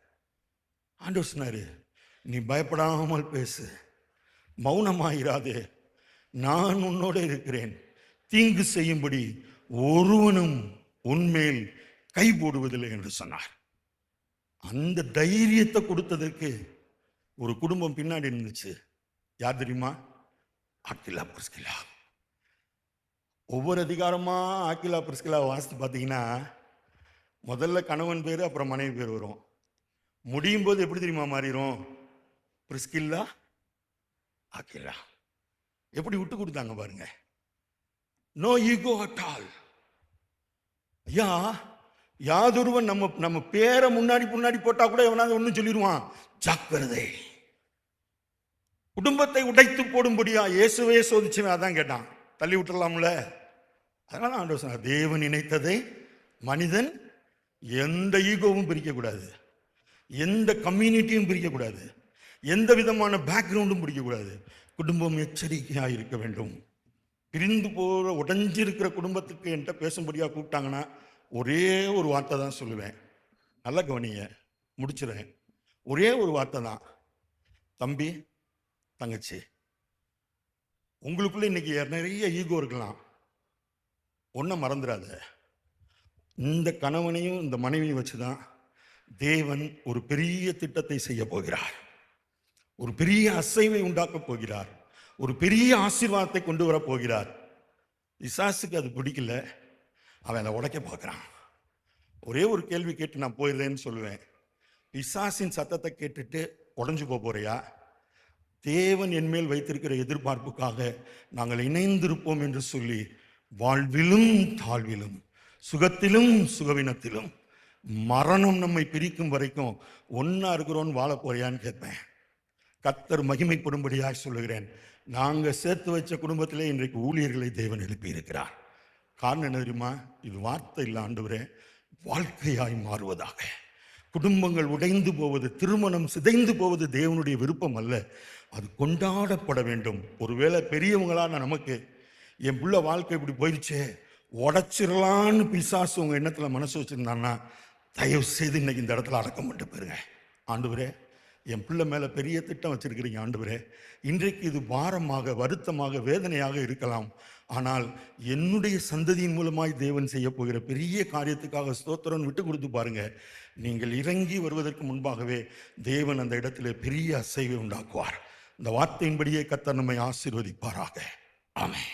ஆண்டவர் சொன்னாரு, நீ பயப்படாமல் பேசு, மௌனமாயிராதே, நான் உன்னோட இருக்கிறேன், தீங்கு செய்யும்படி ஒருவனும் உன்மேல் கை போடுவதில்லை என்று சொன்னார். அந்த தைரியத்தை கொடுத்ததற்கு ஒரு குடும்பம் பின்னாடி இருந்துச்சு. யார் தெரியுமா? ஆக்கிலா பிரிஸ்கிலா. ஒவ்வொரு அதிகாரமா ஆக்கிலா பிரிஸ்கிலா வாசித்து பார்த்தீங்கன்னா, முதல்ல கணவன் பேர், அப்புறம் மனைவி பேர் வரும். முடியும் போது எப்படி தெரியுமா மாறிடும்? Priscilla Aquila. எப்படி விட்டு கொடுத்தாங்க பாருங்க. No ego at all. ஐயா, யாதொருவன் நம்ம பேரை முன்னாடி போட்டா கூட எவனாவது ஒன்னும் சொல்லிடுவான், ஜாக்கிரதை. குடும்பத்தை உடைத்து போடும்படியா இயேசுவே சோதிச்சுவேன். அதான் கேட்டான், தள்ளி விட்டுடலாம்ல. அதனால ஆண்டவர் சொன்னார், தேவன் நினைத்ததை மனிதன் எந்த ஈகோவும் பிரிக்கக்கூடாது, எந்த கம்யூனிட்டியும் பிரிக்கக்கூடாது, எந்த விதமான பேக்ரவுண்டும் பிரிக்கக்கூடாது. குடும்பம் எச்சரிக்கையாக இருக்க வேண்டும். பிரிந்து போகிற உடைஞ்சிருக்கிற குடும்பத்துக்கு என்கிட்ட பேசும்படியாக கூப்பிட்டாங்கன்னா ஒரே ஒரு வார்த்தை தான் சொல்லுவேன். நல்லா கவனிங்க, முடிச்சிடுறேன். ஒரே ஒரு வார்த்தை தான், தம்பி தங்கச்சி, உங்களுக்குள்ள இன்னைக்கு நிறைய ஈகோ இருக்கலாம், ஒன்றை மறந்துடாத. இந்த கணவனையும் இந்த மனைவியும் வச்சுதான் தேவன் ஒரு பெரிய திட்டத்தை செய்ய போகிறார், ஒரு பெரிய அசைவை உண்டாக்க போகிறார், ஒரு பெரிய ஆசீர்வாதத்தை கொண்டு வர போகிறார். பிசாசுக்கு அது பிடிக்கல, அவன் அதை உடைக்க பார்க்குறான். ஒரே ஒரு கேள்வி கேட்டு நான் போயிடுறேன்னு சொல்லுவேன். பிசாசின் சத்தத்தை கேட்டுட்டு உடஞ்சு போறியா? தேவன் என்மேல் வைத்திருக்கிற எதிர்பார்ப்புக்காக நாங்கள் இணைந்திருப்போம் என்று சொல்லி வாழ்விலும் தாழ்விலும், சுகத்திலும் சுகவினத்திலும், மரணம் நம்மை பிரிக்கும் வரைக்கும் ஒன்னா இருக்கிறோன்னு வாழ போறியான்னு கேட்பேன். கர்த்தர் மகிமைப்படும்படியாக சொல்லுகிறேன், நாங்கள் சேர்த்து வச்ச குடும்பத்திலே இன்றைக்கு ஊழியர்களை தேவன் எழுப்பி இருக்கிறார். காரணம் என்ன தெரியுமா? இது வார்த்தை இல்லை ஆண்டவரே, வாழ்க்கையாய் மாறுவதாக. குடும்பங்கள் உடைந்து போவது, திருமணம் சிதைந்து போவது தேவனுடைய விருப்பம் அல்ல, அது கொண்டாடப்பட வேண்டும். ஒருவேளை பெரியவங்களான நமக்கு என் பிள்ளை வாழ்க்கை இப்படி போயிடுச்சே, உடச்சிடலான்னு பிசாசு உங்க எண்ணத்தில் மனசு வச்சிருந்தான்னா தயவு செய்து இன்னைக்கு இந்த இடத்துல அடக்கம் பண்ணிட்டு போயிருங்க. ஆண்டவரே, என் பிள்ளை மேலே பெரிய திட்டம் வச்சிருக்கிறீங்க ஆண்டவரே, இன்றைக்கு இது பாரமாக, வருத்தமாக, வேதனையாக இருக்கலாம், ஆனால் என்னுடைய சந்ததியின் மூலமாய் தேவன் செய்ய போகிற பெரிய காரியத்துக்காக ஸ்தோத்திரம் விட்டு கொடுத்து பாருங்க. நீங்கள் இறங்கி வருவதற்கு முன்பாகவே தேவன் அந்த இடத்துல பெரிய அசைவை உண்டாக்குவார். இந்த வார்த்தையின்படியே கர்த்தர் நம்மை ஆசீர்வதிப்பாராக. ஆமென்.